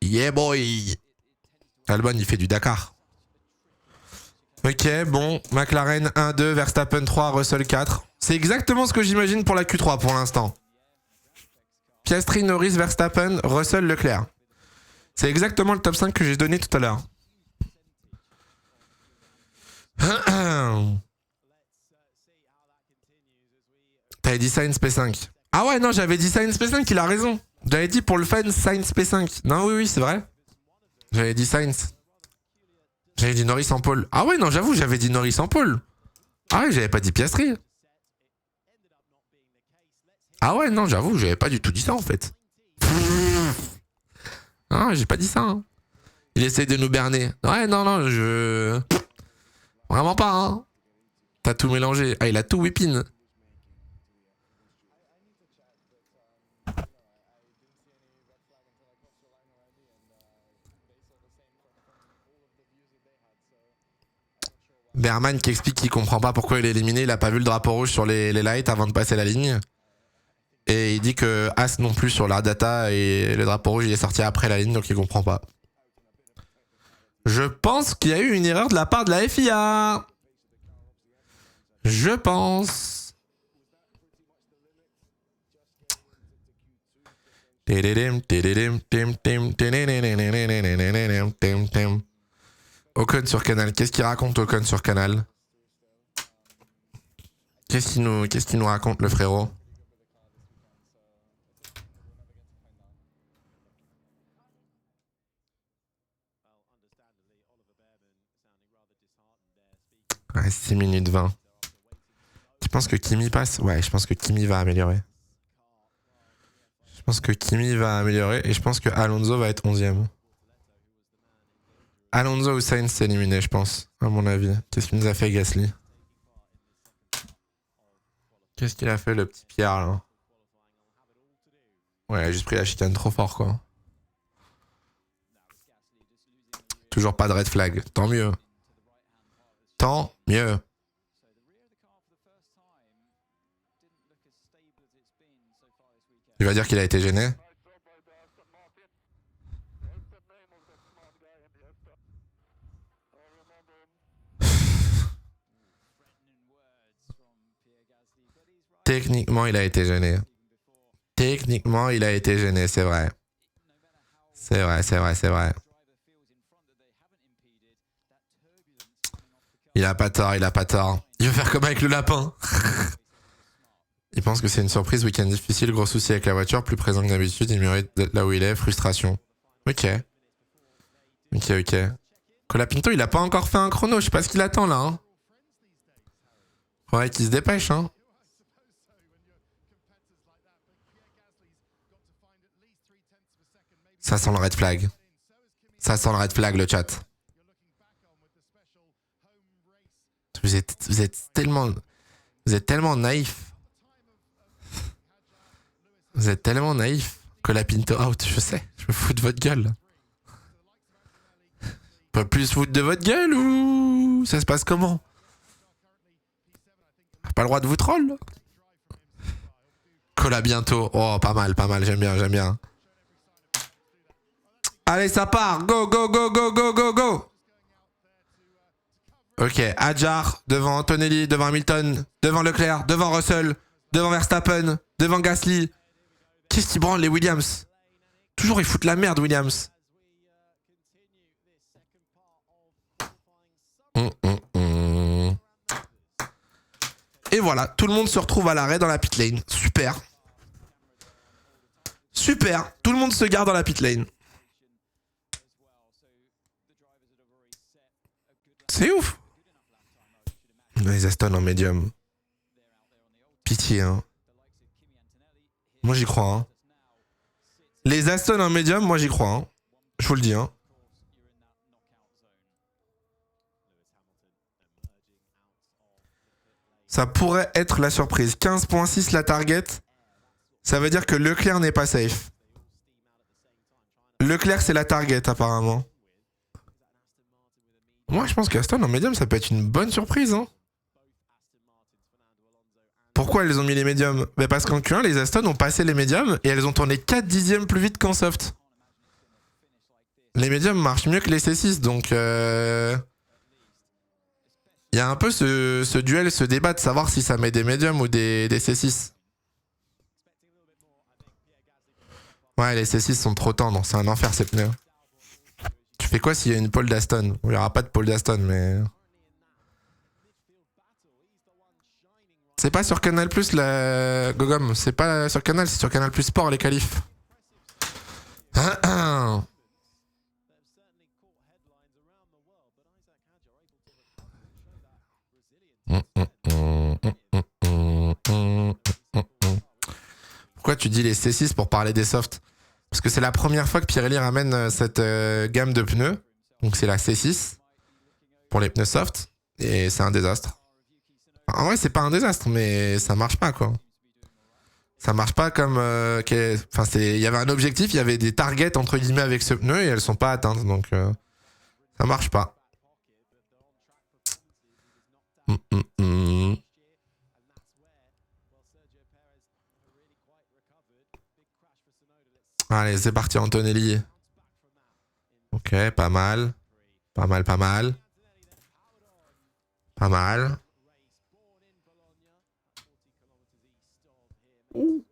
Yeah boy. Albon, il fait du Dakar. Ok, bon, McLaren 1-2, Verstappen 3, Russell 4. C'est exactement ce que j'imagine pour la Q3 pour l'instant. Piastri, Norris, Verstappen, Russell, Leclerc. C'est exactement le top 5 que j'ai donné tout à l'heure. T'avais dit Sainz P5. Ah ouais, non, j'avais dit Sainz P5, il a raison. J'avais dit pour le fan Sainz P5. Non, oui, c'est vrai. J'avais dit Sainz. J'avais dit Norris en pole. Ah ouais, non, j'avoue, j'avais dit Norris en pole. Ah ouais, j'avais pas dit Piastri. Ah ouais, non, j'avoue, j'avais pas du tout dit ça en fait. Ah, j'ai pas dit ça. Hein. Il essaie de nous berner. Ouais, non, je... Vraiment pas, hein. T'as tout mélangé. Ah, il a tout whippin. Berman qui explique qu'il comprend pas pourquoi il est éliminé. Il a pas vu le drapeau rouge sur les lights avant de passer la ligne. Et il dit que As non plus sur la data et le drapeau rouge il est sorti après la ligne donc il comprend pas. Je pense qu'il y a eu une erreur de la part de la FIA. Je pense. Ocon sur Canal. Qu'est-ce qu'il raconte Ocon sur Canal? Qu'est-ce qu'il nous raconte le frérot? Ouais, 6 minutes 20. Tu penses que Kimi passe? Ouais, je pense que Kimi va améliorer. Je pense que Kimi va améliorer et je pense que Alonso va être 11e. Alonso ou Sainz s'est éliminé, je pense, à mon avis. Qu'est-ce qu'il nous a fait Gasly? Qu'est-ce qu'il a fait le petit Pierre là? Ouais, il a juste pris la chicane trop fort quoi. Toujours pas de red flag, tant mieux. Tant mieux. Il va dire qu'il a été gêné. Techniquement, il a été gêné. Techniquement, il a été gêné, c'est vrai. C'est vrai. Il a pas tort. Il veut faire comme avec le lapin. Il pense que c'est une surprise, week-end difficile, gros souci avec la voiture, plus présent que d'habitude, il mérite d'être là où il est, frustration. Ok. Colapinto, il a pas encore fait un chrono, je sais pas ce qu'il attend là. Hein. Ouais, qu'il se dépêche, hein. Ça sent le red flag. Ça sent le red flag, le chat. Vous êtes tellement naïf. Vous êtes tellement naïf. Colapinto out, je sais. Je me fous de votre gueule. Pas plus foutre de votre gueule ou ça se passe comment? Pas le droit de vous troll? Cola bientôt. Oh, pas mal. J'aime bien. Allez, ça part. Go. Ok, Hadjar devant Antonelli, devant Hamilton, devant Leclerc, devant Russell, devant Verstappen, devant Gasly. Qu'est-ce qui branle les Williams? Toujours ils foutent la merde, Williams. Et voilà, tout le monde se retrouve à l'arrêt dans la pit lane. Super. Tout le monde se garde dans la pit lane. C'est ouf. Les Aston en médium. Pitié, hein. Moi, j'y crois, hein. Les Aston en médium, moi, j'y crois, hein. Je vous le dis, hein. Ça pourrait être la surprise. 15.6 la target. Ça veut dire que Leclerc n'est pas safe. Leclerc, c'est la target, apparemment. Moi, je pense qu'Aston en médium, ça peut être une bonne surprise, hein. Pourquoi elles ont mis les médiums? Ben parce qu'en Q1, les Aston ont passé les médiums et elles ont tourné 4 dixièmes plus vite qu'en soft. Les médiums marchent mieux que les C6, donc... Il y a un peu ce duel, ce débat de savoir si ça met des médiums ou des C6. Ouais, les C6 sont trop tendres, c'est un enfer ces pneus. Tu fais quoi s'il y a une pole d'Aston? Il n'y aura pas de pole d'Aston, mais... C'est pas sur Canal+, la Gogom. C'est pas sur Canal, c'est sur Canal+ Sport, les qualifs. Pourquoi tu dis les C6 pour parler des softs? Parce que c'est la première fois que Pirelli ramène cette gamme de pneus. Donc c'est la C6 pour les pneus soft. Et c'est un désastre. En vrai, c'est pas un désastre, mais ça marche pas, quoi. Ça marche pas comme... Enfin, il y avait un objectif, il y avait des targets, entre guillemets, avec ce pneu, et elles sont pas atteintes. Donc, ça marche pas. Allez, c'est parti, Antonelli. Ok, pas mal. Pas mal, pas mal. Pas mal. Ok.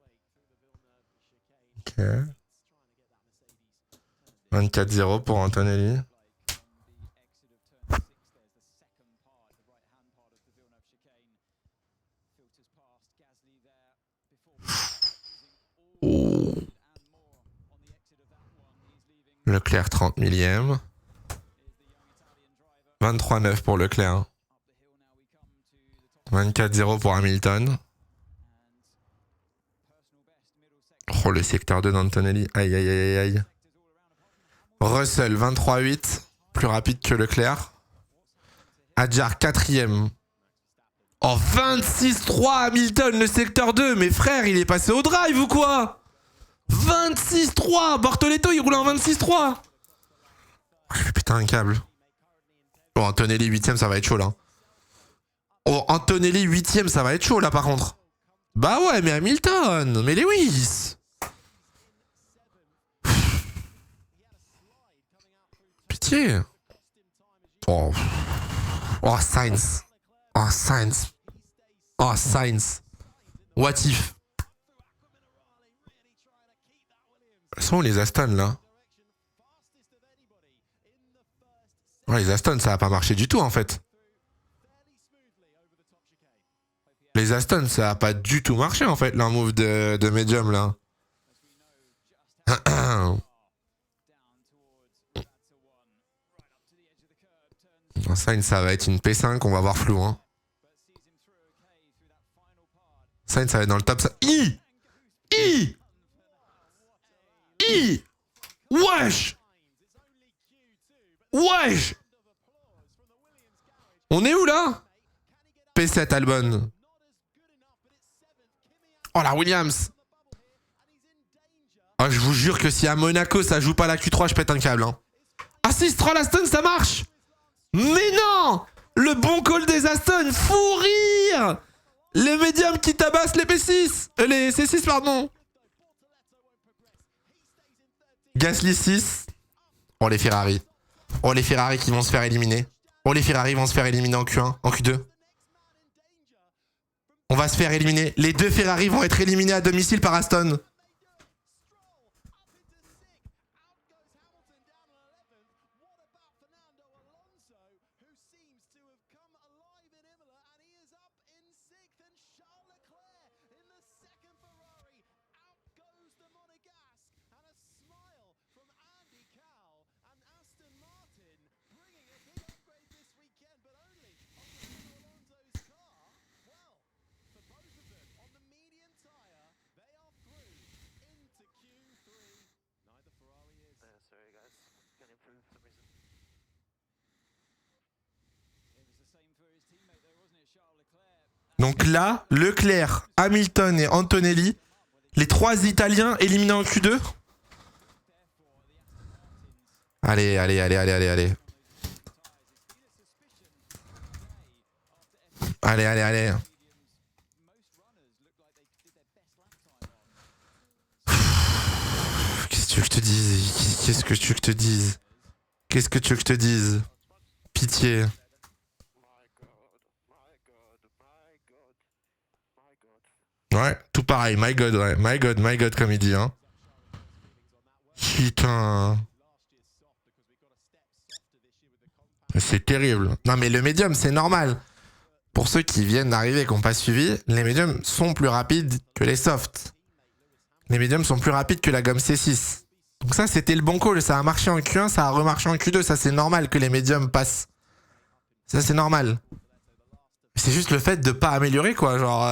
24-0 pour Antonelli. Oh. Leclerc 30 millième. 23-9 pour Leclerc. 24-0 pour Hamilton. Oh, le secteur 2 d'Antonelli. Aïe, aïe, aïe, aïe. Russell 23-8. Plus rapide que Leclerc. Adjar 4ème. Oh, 26-3 Hamilton, le secteur 2. Mais frère, il est passé au drive ou quoi? 26-3. Bortoletto, il roule en 26-3. Putain, un câble. Oh, Antonelli 8ème, ça va être chaud là. Oh, Antonelli 8ème, ça va être chaud là par contre. Bah ouais, mais Hamilton. Mais Lewis. Pitié. Oh. Oh, Sainz. Oh, Sainz. Oh, Sainz. What if? Elles sont où les Aston là? Oh, les Aston, ça va pas marcher du tout en fait. Les Aston, ça a pas du tout marché en fait, leur move de medium là. Sainz, ça va être une P5, on va voir flou. Hein. Sainz, ça va être dans le top. Wesh! Wesh! On est où là? P7 Albon. Oh la Williams! Oh, je vous jure que si à Monaco ça joue pas la Q3, je pète un câble. Hein. Ah si, Stroll Aston, ça marche! Mais non! Le bon call des Aston, fou rire! Les médiums qui tabassent les P6! Les C6, pardon! Gasly 6. Oh les Ferrari. Oh les Ferrari qui vont se faire éliminer. Oh les Ferrari vont se faire éliminer en Q1, en Q2. On va se faire éliminer. Les deux Ferrari vont être éliminés à domicile par Aston. Donc là, Leclerc, Hamilton et Antonelli, les trois Italiens éliminés en Q2. Allez. Allez. Qu'est-ce que tu veux que je te dise? Qu'est-ce que tu veux que je te dise? Pitié. Ouais, tout pareil. My God, ouais. My God, comme il dit, hein. Putain. C'est terrible. Non, mais le médium, c'est normal. Pour ceux qui viennent d'arriver et qui n'ont pas suivi, les médiums sont plus rapides que les softs. Les médiums sont plus rapides que la gomme C6. Donc ça, c'était le bon call. Ça a marché en Q1, ça a remarché en Q2. Ça, c'est normal que les médiums passent. Ça, c'est normal. C'est juste le fait de pas améliorer, quoi. Genre,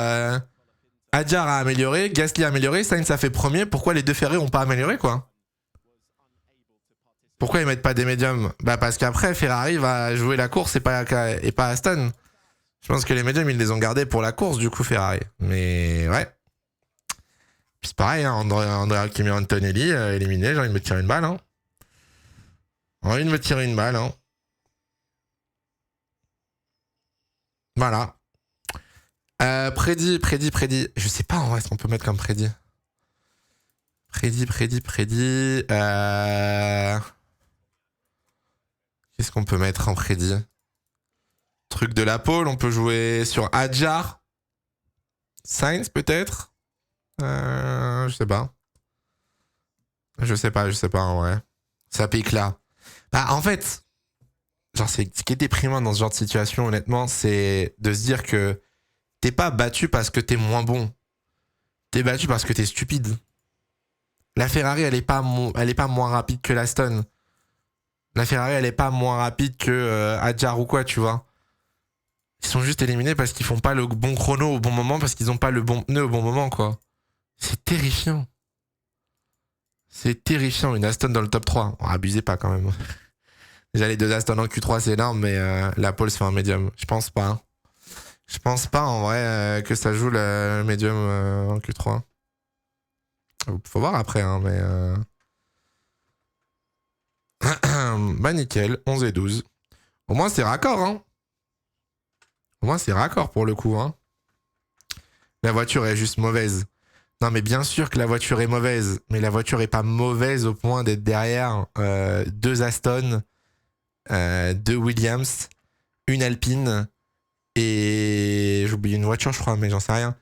Adjar a amélioré, Gasly a amélioré, Sainz a fait premier. Pourquoi les deux Ferrari ont pas amélioré, quoi? Pourquoi ils mettent pas des médiums? Bah parce qu'après, Ferrari va jouer la course et pas Aston. Je pense que les médiums, ils les ont gardés pour la course, du coup, Ferrari. Mais ouais. Puis c'est pareil, hein, Andrea Kimi Antonelli, éliminé, j'ai envie de me tirer une balle. Hein. J'ai envie de me tirer une balle. Hein. Voilà. Prédit. Je sais pas en vrai ce qu'on peut mettre comme prédit. Prédit. Qu'est-ce qu'on peut mettre en prédit? Truc de la pole, on peut jouer sur Adjar. Sainz peut-être. Je sais pas en vrai. Ça pique là. Bah en fait, genre ce qui est déprimant dans ce genre de situation, honnêtement, c'est de se dire que t'es pas battu parce que t'es moins bon. T'es battu parce que t'es stupide. La Ferrari, elle est pas moins rapide que l'Aston. La Ferrari, elle est pas moins rapide que Adjar ou quoi, tu vois. Ils sont juste éliminés parce qu'ils font pas le bon chrono au bon moment, parce qu'ils ont pas le bon pneu au bon moment, quoi. C'est terrifiant. C'est terrifiant, une Aston dans le top 3. Oh, abusez pas quand même. Déjà les deux Aston en Q3, c'est énorme, mais la pole se fait un médium. Je pense pas. Hein. Je pense pas en vrai que ça joue le médium en Q3. Faut voir après, hein, mais... bah nickel, 11 et 12. Au moins c'est raccord, hein. Au moins c'est raccord pour le coup, hein. La voiture est juste mauvaise. Non mais bien sûr que la voiture est mauvaise, mais la voiture est pas mauvaise au point d'être derrière deux Aston, deux Williams, une Alpine et j'ai oublié une voiture je crois, mais j'en sais rien.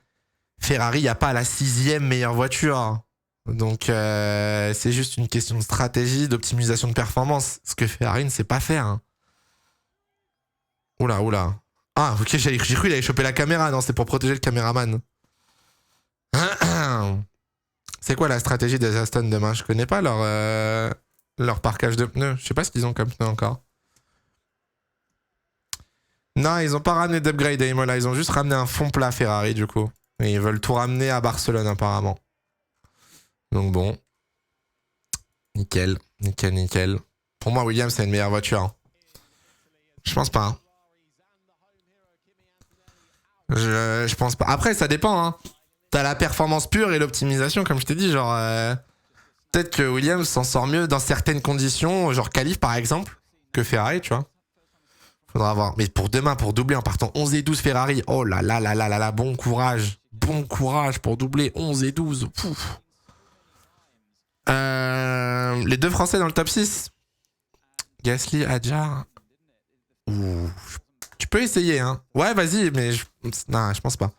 Ferrari, y a pas la 6e meilleure voiture, donc c'est juste une question de stratégie, d'optimisation de performance, ce que Ferrari ne sait pas faire. Hein. Oula. Ah ok, j'ai cru qu'il allait choper la caméra, non c'est pour protéger le caméraman. C'est quoi la stratégie des Aston demain? Je connais pas leur parquage de pneus. Je sais pas ce qu'ils ont comme pneus encore. Non, ils ont pas ramené d'upgrade à Imola. Ils ont juste ramené un fond plat Ferrari du coup. Et ils veulent tout ramener à Barcelone apparemment. Donc bon. Nickel. Pour moi, Williams, c'est une meilleure voiture. Hein. Je pense pas. Hein. Je pense pas. Après, ça dépend. Hein. T'as la performance pure et l'optimisation, comme je t'ai dit, genre... peut-être que Williams s'en sort mieux dans certaines conditions, genre qualif par exemple, que Ferrari, tu vois. Faudra voir. Mais pour demain, pour doubler en partant 11 et 12 Ferrari, oh là là, bon courage. Bon courage pour doubler 11 et 12. Pouf. Les deux Français dans le top 6. Gasly, Adjar. Ouh. Tu peux essayer, hein. Ouais, vas-y, mais... Non, je pense pas.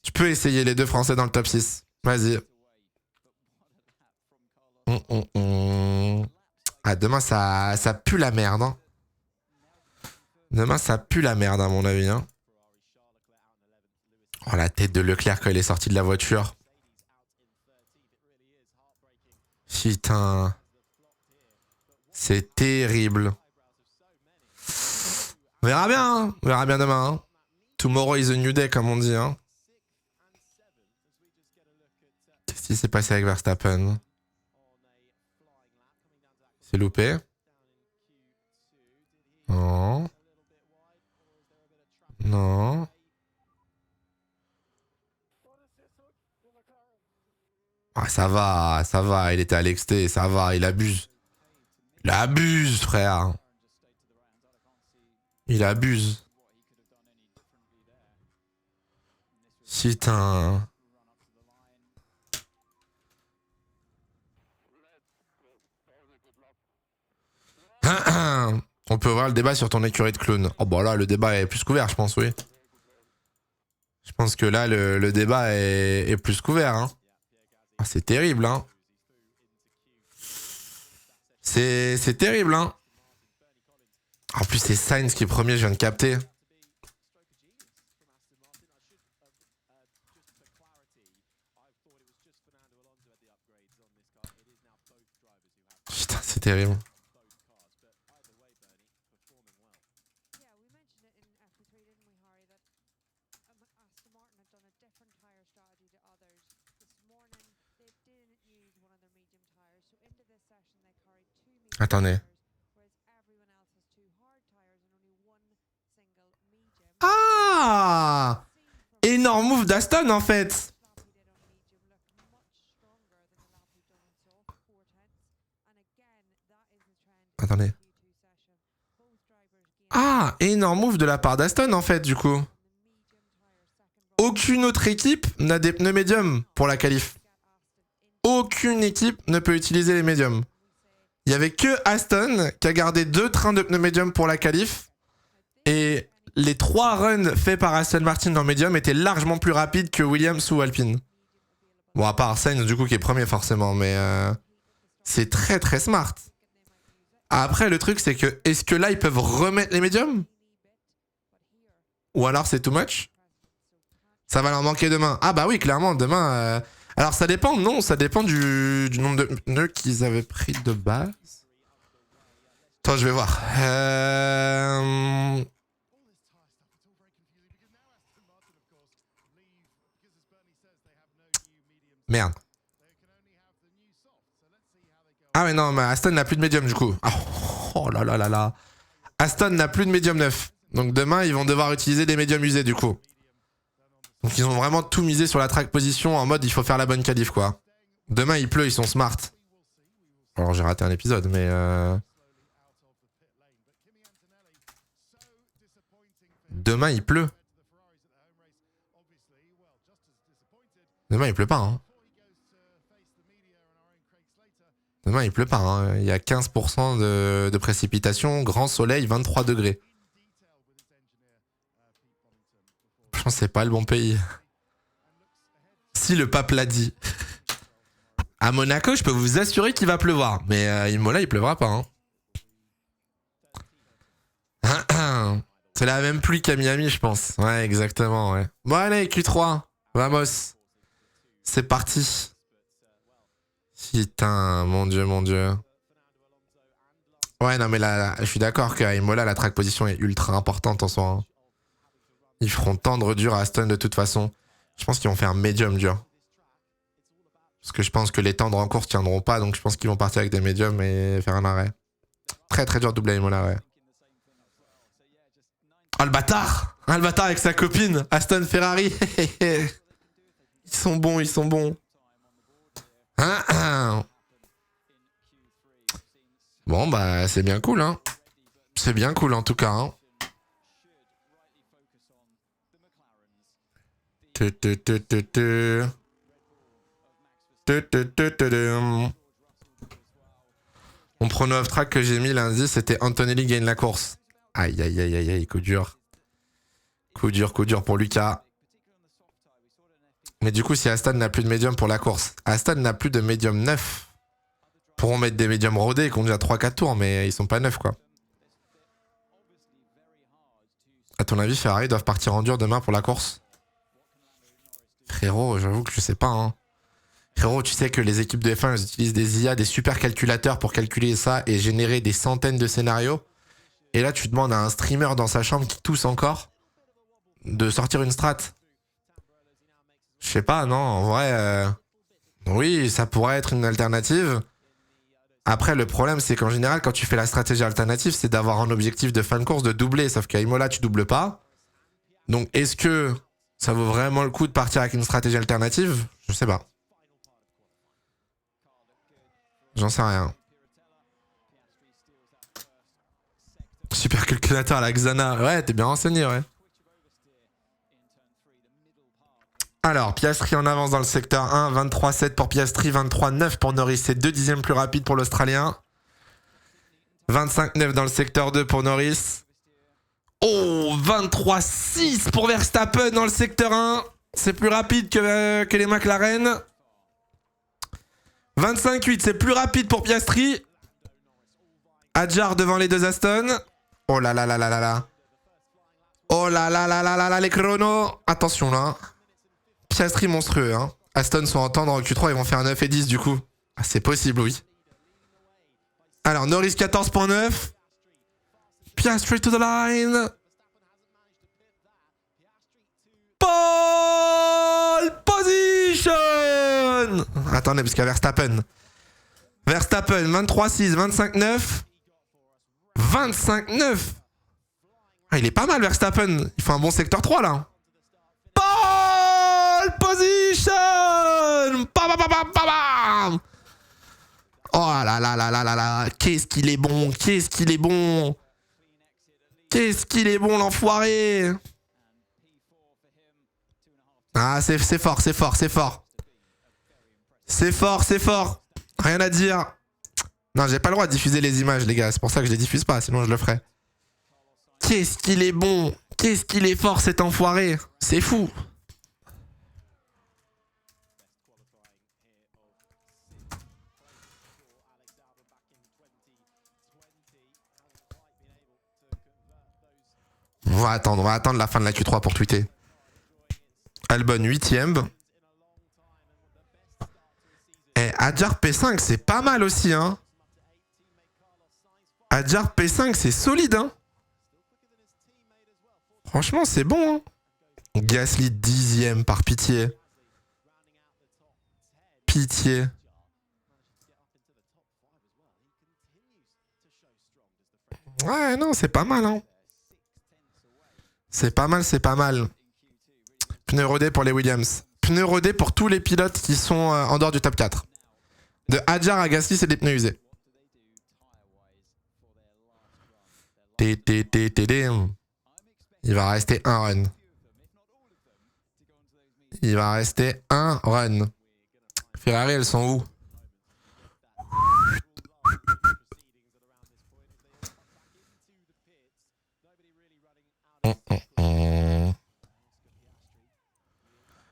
Tu peux essayer les deux Français dans le top 6. Vas-y. Ah, demain, ça pue la merde. Hein. Demain, ça pue la merde, à mon avis. Hein. Oh, la tête de Leclerc quand il est sorti de la voiture. Putain. C'est terrible. On verra bien. Hein. On verra bien demain. Hein. Tomorrow is a new day, comme on dit. Hein. Qu'est-ce qui s'est passé avec Verstappen? C'est loupé? Non. Ah, ça va, il était à l'exté, ça va, il abuse. Il abuse, frère. Il abuse. Putain. On peut voir le débat sur ton écurie de clown. Oh bah là, le débat est plus couvert, je pense, oui. Je pense que là, le débat est plus couvert. Hein. Ah, c'est terrible. Hein. C'est terrible. Hein. En plus, c'est Sainz qui est premier, je viens de capter. Putain, c'est terrible. Attendez. Ah! Énorme move d'Aston en fait. Attendez. Ah! Énorme move de la part d'Aston en fait du coup. Aucune autre équipe n'a des pneus médiums pour la qualif. Aucune équipe ne peut utiliser les médiums. Il n'y avait que Aston qui a gardé 2 trains de pneus médiums pour la qualif. Et les 3 runs faits par Aston Martin dans le médium étaient largement plus rapides que Williams ou Alpine. Bon, à part Sainz du coup qui est premier forcément, mais c'est très très smart. Après, le truc c'est que, est-ce que là ils peuvent remettre les médiums? Ou alors c'est too much? Ça va leur manquer demain. Ah bah oui, clairement, demain... Alors ça dépend, non, ça dépend du nombre de pneus qu'ils avaient pris de base. Attends, je vais voir. Merde. Ah mais non, mais Aston n'a plus de médium du coup. Oh là là là là. Aston n'a plus de médium neuf. Donc demain, ils vont devoir utiliser des médiums usés du coup. Donc ils ont vraiment tout misé sur la track position en mode il faut faire la bonne qualif quoi. Demain il pleut, ils sont smart. Alors j'ai raté un épisode mais... Demain il pleut. Demain il pleut pas hein. Demain il pleut pas hein. Il y a 15% de précipitation, grand soleil, 23 degrés. Je pense que c'est pas le bon pays. Si le pape l'a dit. À Monaco, je peux vous assurer qu'il va pleuvoir. Mais à Imola, il pleuvra pas. Hein. C'est la même pluie qu'à Miami, je pense. Ouais, exactement. Ouais. Bon, allez, Q3. Vamos. C'est parti. Putain, mon Dieu, mon Dieu. Ouais, non, mais là, je suis d'accord qu'à Imola, la track position est ultra importante en soi. Hein. Ils feront tendre dur à Aston de toute façon. Je pense qu'ils vont faire médium dur. Parce que je pense que les tendres en course tiendront pas. Donc je pense qu'ils vont partir avec des médiums et faire un arrêt. Très très dur double à Imola, ouais. Oh le bâtard! Ah, le bâtard avec sa copine Aston Ferrari. Ils sont bons, ils sont bons. Bon bah c'est bien cool hein. C'est bien cool en tout cas hein. Mon prono off-track que j'ai mis lundi, c'était Antonelli gagne la course. Aïe, aïe, aïe, aïe, aïe, coup dur. Coup dur pour Lucas. Mais du coup, si Aston n'a plus de médium pour la course, Aston n'a plus de médium neuf. Pourront mettre des médiums rodés qui ont déjà 3-4 tours, mais ils sont pas neufs, quoi. À ton avis, Ferrari doivent partir en dur demain pour la course? Frérot, j'avoue que je sais pas, hein. Frérot, tu sais que les équipes de F1 elles utilisent des IA, des super calculateurs pour calculer ça et générer des centaines de scénarios. Et là, tu demandes à un streamer dans sa chambre qui tousse encore de sortir une strat. Je sais pas, non, en vrai... Oui, ça pourrait être une alternative. Après, le problème, c'est qu'en général, quand tu fais la stratégie alternative, c'est d'avoir un objectif de fin de course de doubler. Sauf qu'à Imola, tu doubles pas. Donc, est-ce que ça vaut vraiment le coup de partir avec une stratégie alternative? Je sais pas. J'en sais rien. Super calculateur à la Xana. Ouais, t'es bien renseigné, ouais. Alors, Piastri en avance dans le secteur 1, 23,7 pour Piastri, 23,9 pour Norris. C'est 2 dixièmes plus rapide pour l'Australien. 25,9 dans le secteur 2 pour Norris. Oh, 23-6 pour Verstappen dans le secteur 1. C'est plus rapide que les McLaren. 25-8, c'est plus rapide pour Piastri. Hadjar devant les deux Aston. Oh là là là là là là. Oh là là là là là là, les chronos. Attention là. Piastri monstrueux. Hein. Aston sont en temps dans le Q3, ils vont faire 9 et 10 du coup. Ah, c'est possible, oui. Alors, Norris 14.9. Piastri to the line. Pole position. Attendez, parce qu'il y a Verstappen. Verstappen, 23-6, 25-9. 25-9. Ah, il est pas mal, Verstappen. Il fait un bon secteur 3, là. Pole position. Bam, bam, bam, bam, bam. Oh là là là là là là. Qu'est-ce qu'il est bon. Qu'est-ce qu'il est bon. Qu'est-ce qu'il est bon, l'enfoiré. Ah, c'est fort, c'est fort, c'est fort. C'est fort, c'est fort. Rien à dire. Non, j'ai pas le droit de diffuser les images, les gars. C'est pour ça que je les diffuse pas, sinon je le ferais. Qu'est-ce qu'il est bon. Qu'est-ce qu'il est fort, cet enfoiré. C'est fou. On va attendre la fin de la Q3 pour tweeter. Albon 8ème. Et Hadjar P5, c'est pas mal aussi, hein. Hadjar P5, c'est solide, hein. Franchement, c'est bon, hein. Gasly 10ème, par pitié. Pitié. Ouais, non, c'est pas mal, hein. C'est pas mal, c'est pas mal. Pneu rodé pour les Williams. Pneu rodé pour tous les pilotes qui sont en dehors du top 4. De Hadjar à Gasly, c'est des pneus usés. Il va rester un run. Il va rester un run. Ferrari, elles sont où?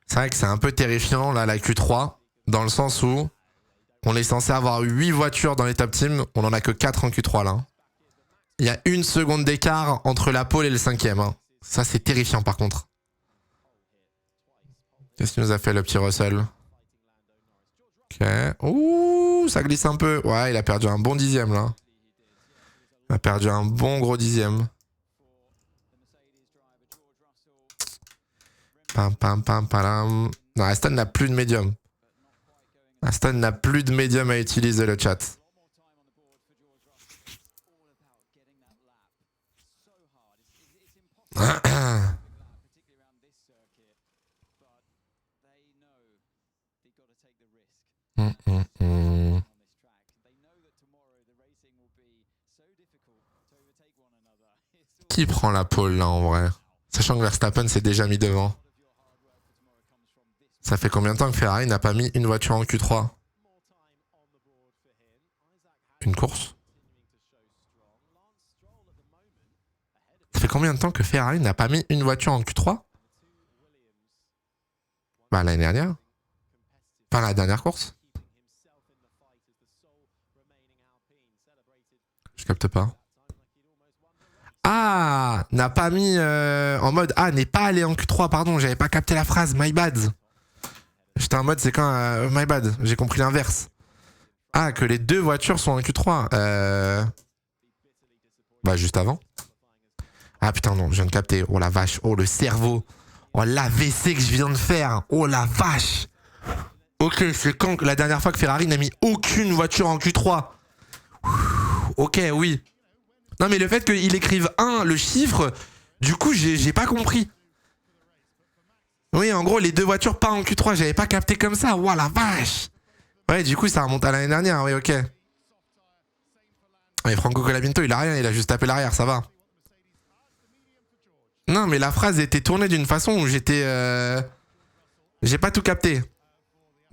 C'est vrai que c'est un peu terrifiant là la Q3, dans le sens où on est censé avoir 8 voitures dans les top teams, on en a que 4 en Q3 là. Il y a 1 seconde d'écart entre la pole et le 5ème. Hein. Ça c'est terrifiant par contre. Qu'est-ce qu'il nous a fait le petit Russell? Ok. Ouh, ça glisse un peu. Ouais, il a perdu un bon 10ème là. Il a perdu un bon gros 10ème. Pam pam pam pam. Non, Aston n'a plus de médium. Aston n'a plus de médium à utiliser, le chat. Qui prend la pole là en vrai? Sachant que Verstappen s'est déjà mis devant. Ça fait combien de temps que Ferrari n'a pas mis une voiture en Q3? Une course? Ça fait combien de temps que Ferrari n'a pas mis une voiture en Q3? Bah l'année dernière. Enfin la dernière course. Je capte pas. Ah, n'a pas mis en mode... Ah, n'est pas allé en Q3, pardon, j'avais pas capté la phrase, my bad. J'étais en mode, c'est quand... my bad, j'ai compris l'inverse. Ah, que les deux voitures sont en Q3. Bah, juste avant. Ah, putain, non, je viens de capter. Oh, la vache. Oh, le cerveau. Oh, l'AVC que je viens de faire. Oh, la vache. Ok, c'est quand la dernière fois que Ferrari n'a mis aucune voiture en Q3. Ok, oui. Non, mais le fait qu'il écrive 1, le chiffre, du coup, j'ai pas compris. Oui, en gros, les deux voitures pas en Q3, j'avais pas capté comme ça. Ouah, la vache. Ouais, du coup, ça remonte à l'année dernière, oui, ok. Mais Franco Colapinto, il a rien, il a juste tapé l'arrière, ça va. Non, mais la phrase était tournée d'une façon où j'étais... J'ai pas tout capté.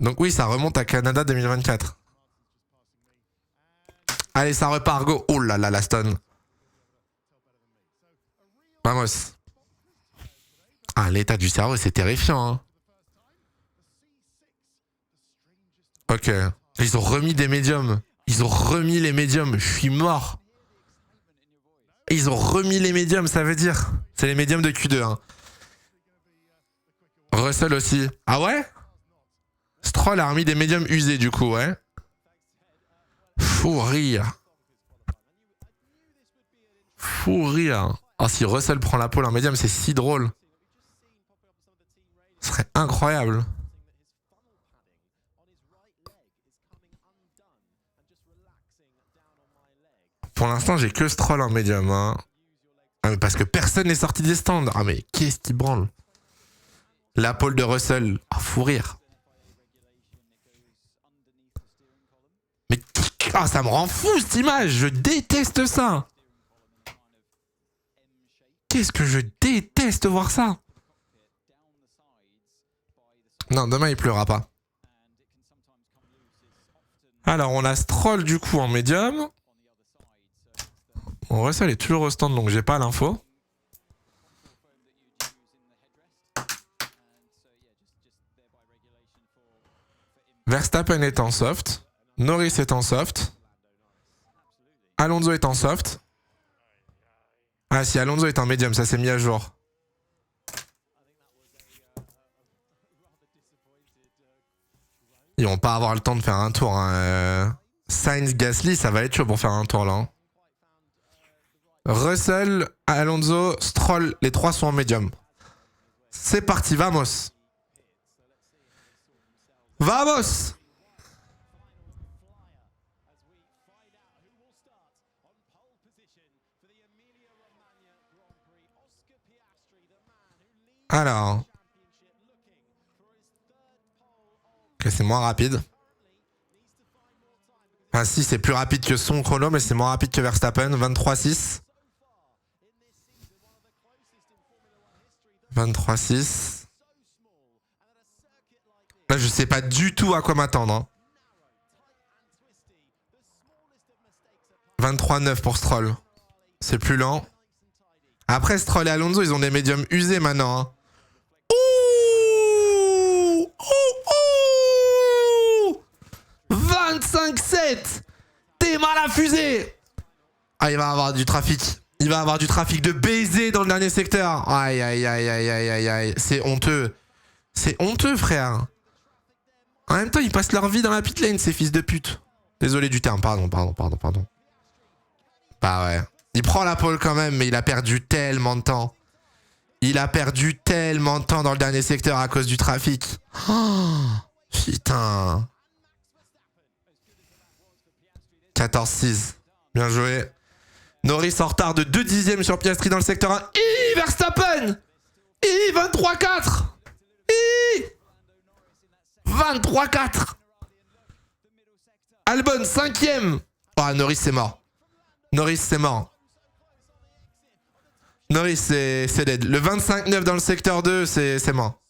Donc oui, ça remonte à Canada 2024. Allez, ça repart, go. Oh là là, la stun. Vamos. Ah, l'état du cerveau, c'est terrifiant. Hein. Ok. Ils ont remis des médiums. Ils ont remis les médiums. Je suis mort. Ils ont remis les médiums, ça veut dire. C'est les médiums de Q2. Hein. Russell aussi. Ah ouais? Stroll a remis des médiums usés du coup, ouais. Fou rire. Fou rire. Oh, si Russell prend la pole en médium, c'est si drôle. Ce serait incroyable. Pour l'instant, j'ai que Stroll en médium. Hein. Ah, mais parce que personne n'est sorti des stands. Ah mais qu'est-ce qui branle? La pole de Russell. Ah, fou rire. Mais ah, ça me rend fou cette image. Je déteste ça. Qu'est-ce que je déteste voir ça. Non, demain il pleura pas. Alors, on a Stroll du coup en médium. Bon, Russell est toujours au stand, donc j'ai pas l'info. Verstappen est en soft. Norris est en soft. Alonso est en soft. Ah si, Alonso est en médium, ça s'est mis à jour. Ils vont pas avoir le temps de faire un tour. Hein. Sainz, Gasly, ça va être chaud pour faire un tour là. Hein. Russell, Alonso, Stroll, les trois sont en médium. C'est parti, vamos. Vamos. Alors. Ok, c'est moins rapide. Enfin si, c'est plus rapide que son chrono, mais c'est moins rapide que Verstappen. 23,6. 23,6. Là, je sais pas du tout à quoi m'attendre. Hein. 23,9 pour Stroll. C'est plus lent. Après, Stroll et Alonso, ils ont des médiums usés maintenant. Hein. Ouh, ouh, ouh 25,7. T'es mal à fusée. Ah, il va avoir du trafic. Il va avoir du trafic de baiser dans le dernier secteur. Aïe, aïe, aïe, aïe, aïe, aïe, aïe. C'est honteux. C'est honteux, frère. En même temps, ils passent leur vie dans la pit lane, ces fils de pute. Désolé du terme, pardon. Bah ouais. Il prend la pole quand même, mais il a perdu tellement de temps. Il a perdu tellement de temps dans le dernier secteur à cause du trafic. Oh, putain. 14-6. Bien joué. Norris en retard de 2 dixièmes sur Piastri dans le secteur 1. Verstappen 23-4. 23-4. Albon 5ème. Oh, Norris c'est mort. Norris c'est dead. Le 25-9 dans le secteur 2 c'est mort.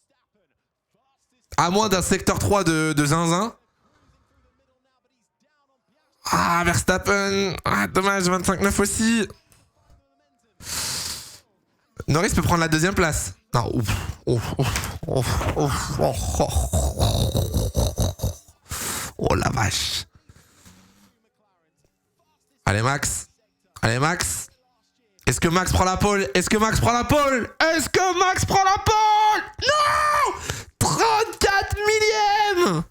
À moins d'un secteur 3 de zinzin. Ah, Verstappen. Ah, dommage, 25-9 aussi. Norris peut prendre la deuxième place. Non, oh la vache. Allez, Max. Est-ce que Max prend la pole? Non 34 millième.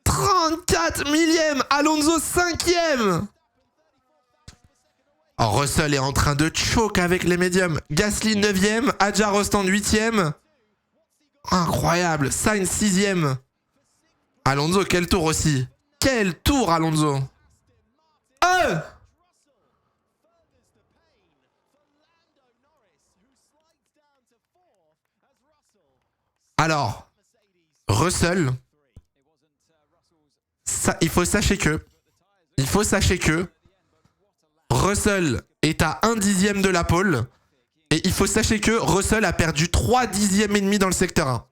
34 millième. Alonso 5ème. Oh, Russell est en train de choke avec les médiums. Gasly 9ème. Adjar Rostand 8ème. Incroyable. Sainz 6ème. Alonso, quel tour aussi. Quel tour, Alonso. Alors, Russell, il faut sachez que Russell est à 1 dixième de la pole. Et il faut sachez que Russell a perdu 3 dixièmes et demi dans le secteur 1.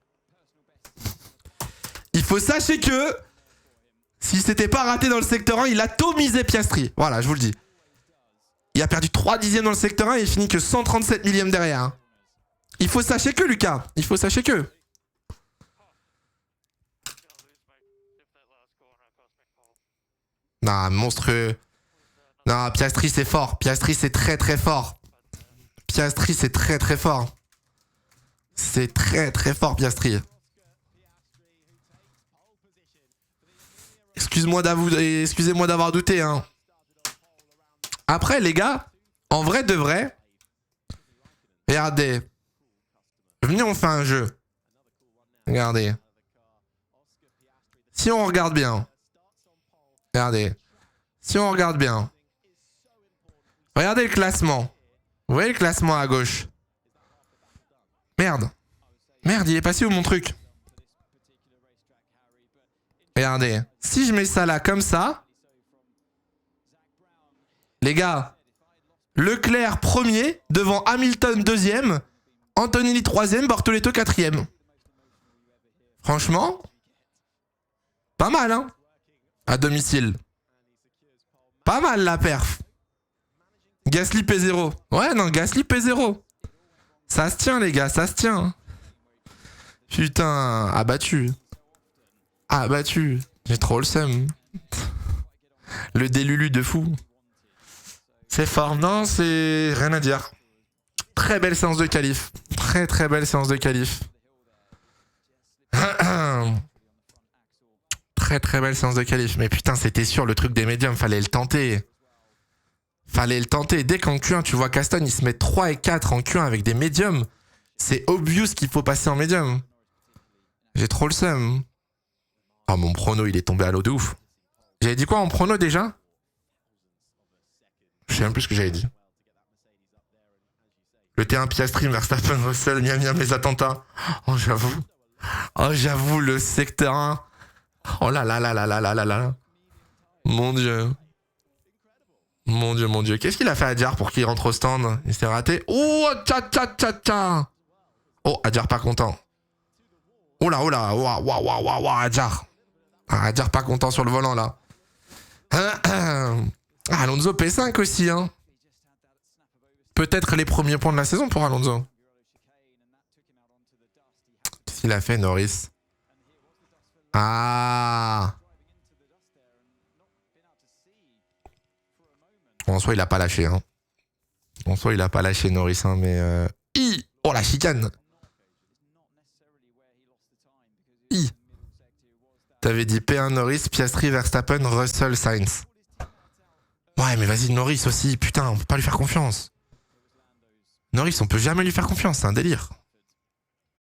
Il faut sachez que s'il s'était pas raté dans le secteur 1, il a tomisé Piastri. Voilà, je vous le dis. Il a perdu 3 dixièmes dans le secteur 1 et il finit que 137 millième derrière. Il faut sachez que, Lucas. Il faut sachez que. Non, monstrueux. Non, Piastri, c'est fort. Piastri, c'est très très fort. Piastri, c'est très très fort. C'est très très fort, Piastri. Excusez-moi d'avoir douté, hein. Après, les gars, en vrai de vrai, regardez. Venez, on fait un jeu. Regardez. Si on regarde bien. Regardez. Si on regarde bien. Regardez le classement. Vous voyez le classement à gauche? Merde. Merde, il est passé où mon truc? Regardez. Si je mets ça là comme ça. Les gars. Leclerc premier. Devant Hamilton deuxième. Antonelli troisième. Bortoletto quatrième. Franchement. Pas mal, hein? À domicile. Pas mal la perf. Gasly P0. Ouais, non, Gasly P0. Ça se tient, les gars, ça se tient. Putain, abattu. Abattu. J'ai trop le seum. Le délulu de fou. C'est fort. Non, c'est rien à dire. Très belle séance de qualif. Très très belle séance de qualif. Très très belle séance de qualif. Mais putain, c'était sûr, le truc des médiums, fallait le tenter. Fallait le tenter. Dès qu'en Q1, tu vois Caston, il se met 3 et 4 en Q1 avec des médiums. C'est obvious qu'il faut passer en médium. J'ai trop le seum. Oh, mon prono, il est tombé à l'eau de ouf. J'avais dit quoi en prono déjà? Je sais même plus ce que j'avais dit. Le T1 Piastri, Verstappen, Russell, miam miam, les attentats. Oh, j'avoue. Oh, j'avoue, le secteur 1. Oh là là là là là là là là. Mon Dieu. Mon Dieu, mon Dieu. Qu'est-ce qu'il a fait à Adjar pour qu'il rentre au stand? Il s'est raté. Oh, tcha tcha tcha tcha. Oh, Adjar pas content. Oh là, waouh, waouh, waouh, waouh, Adjar. Ah, Adjar pas content sur le volant là. Ah, Alonso P5 aussi, hein. Peut-être les premiers points de la saison pour Alonso. Qu'est-ce qu'il a fait, Norris? Ah. En soi, il a pas lâché, hein. En soi, il a pas lâché Norris, hein, mais... Oh, la chicane. T'avais dit P1 Norris, Piastri, Verstappen, Russell, Sainz. Ouais, mais vas-y, Norris aussi. Putain, on peut pas lui faire confiance. Norris, on peut jamais lui faire confiance, c'est un délire.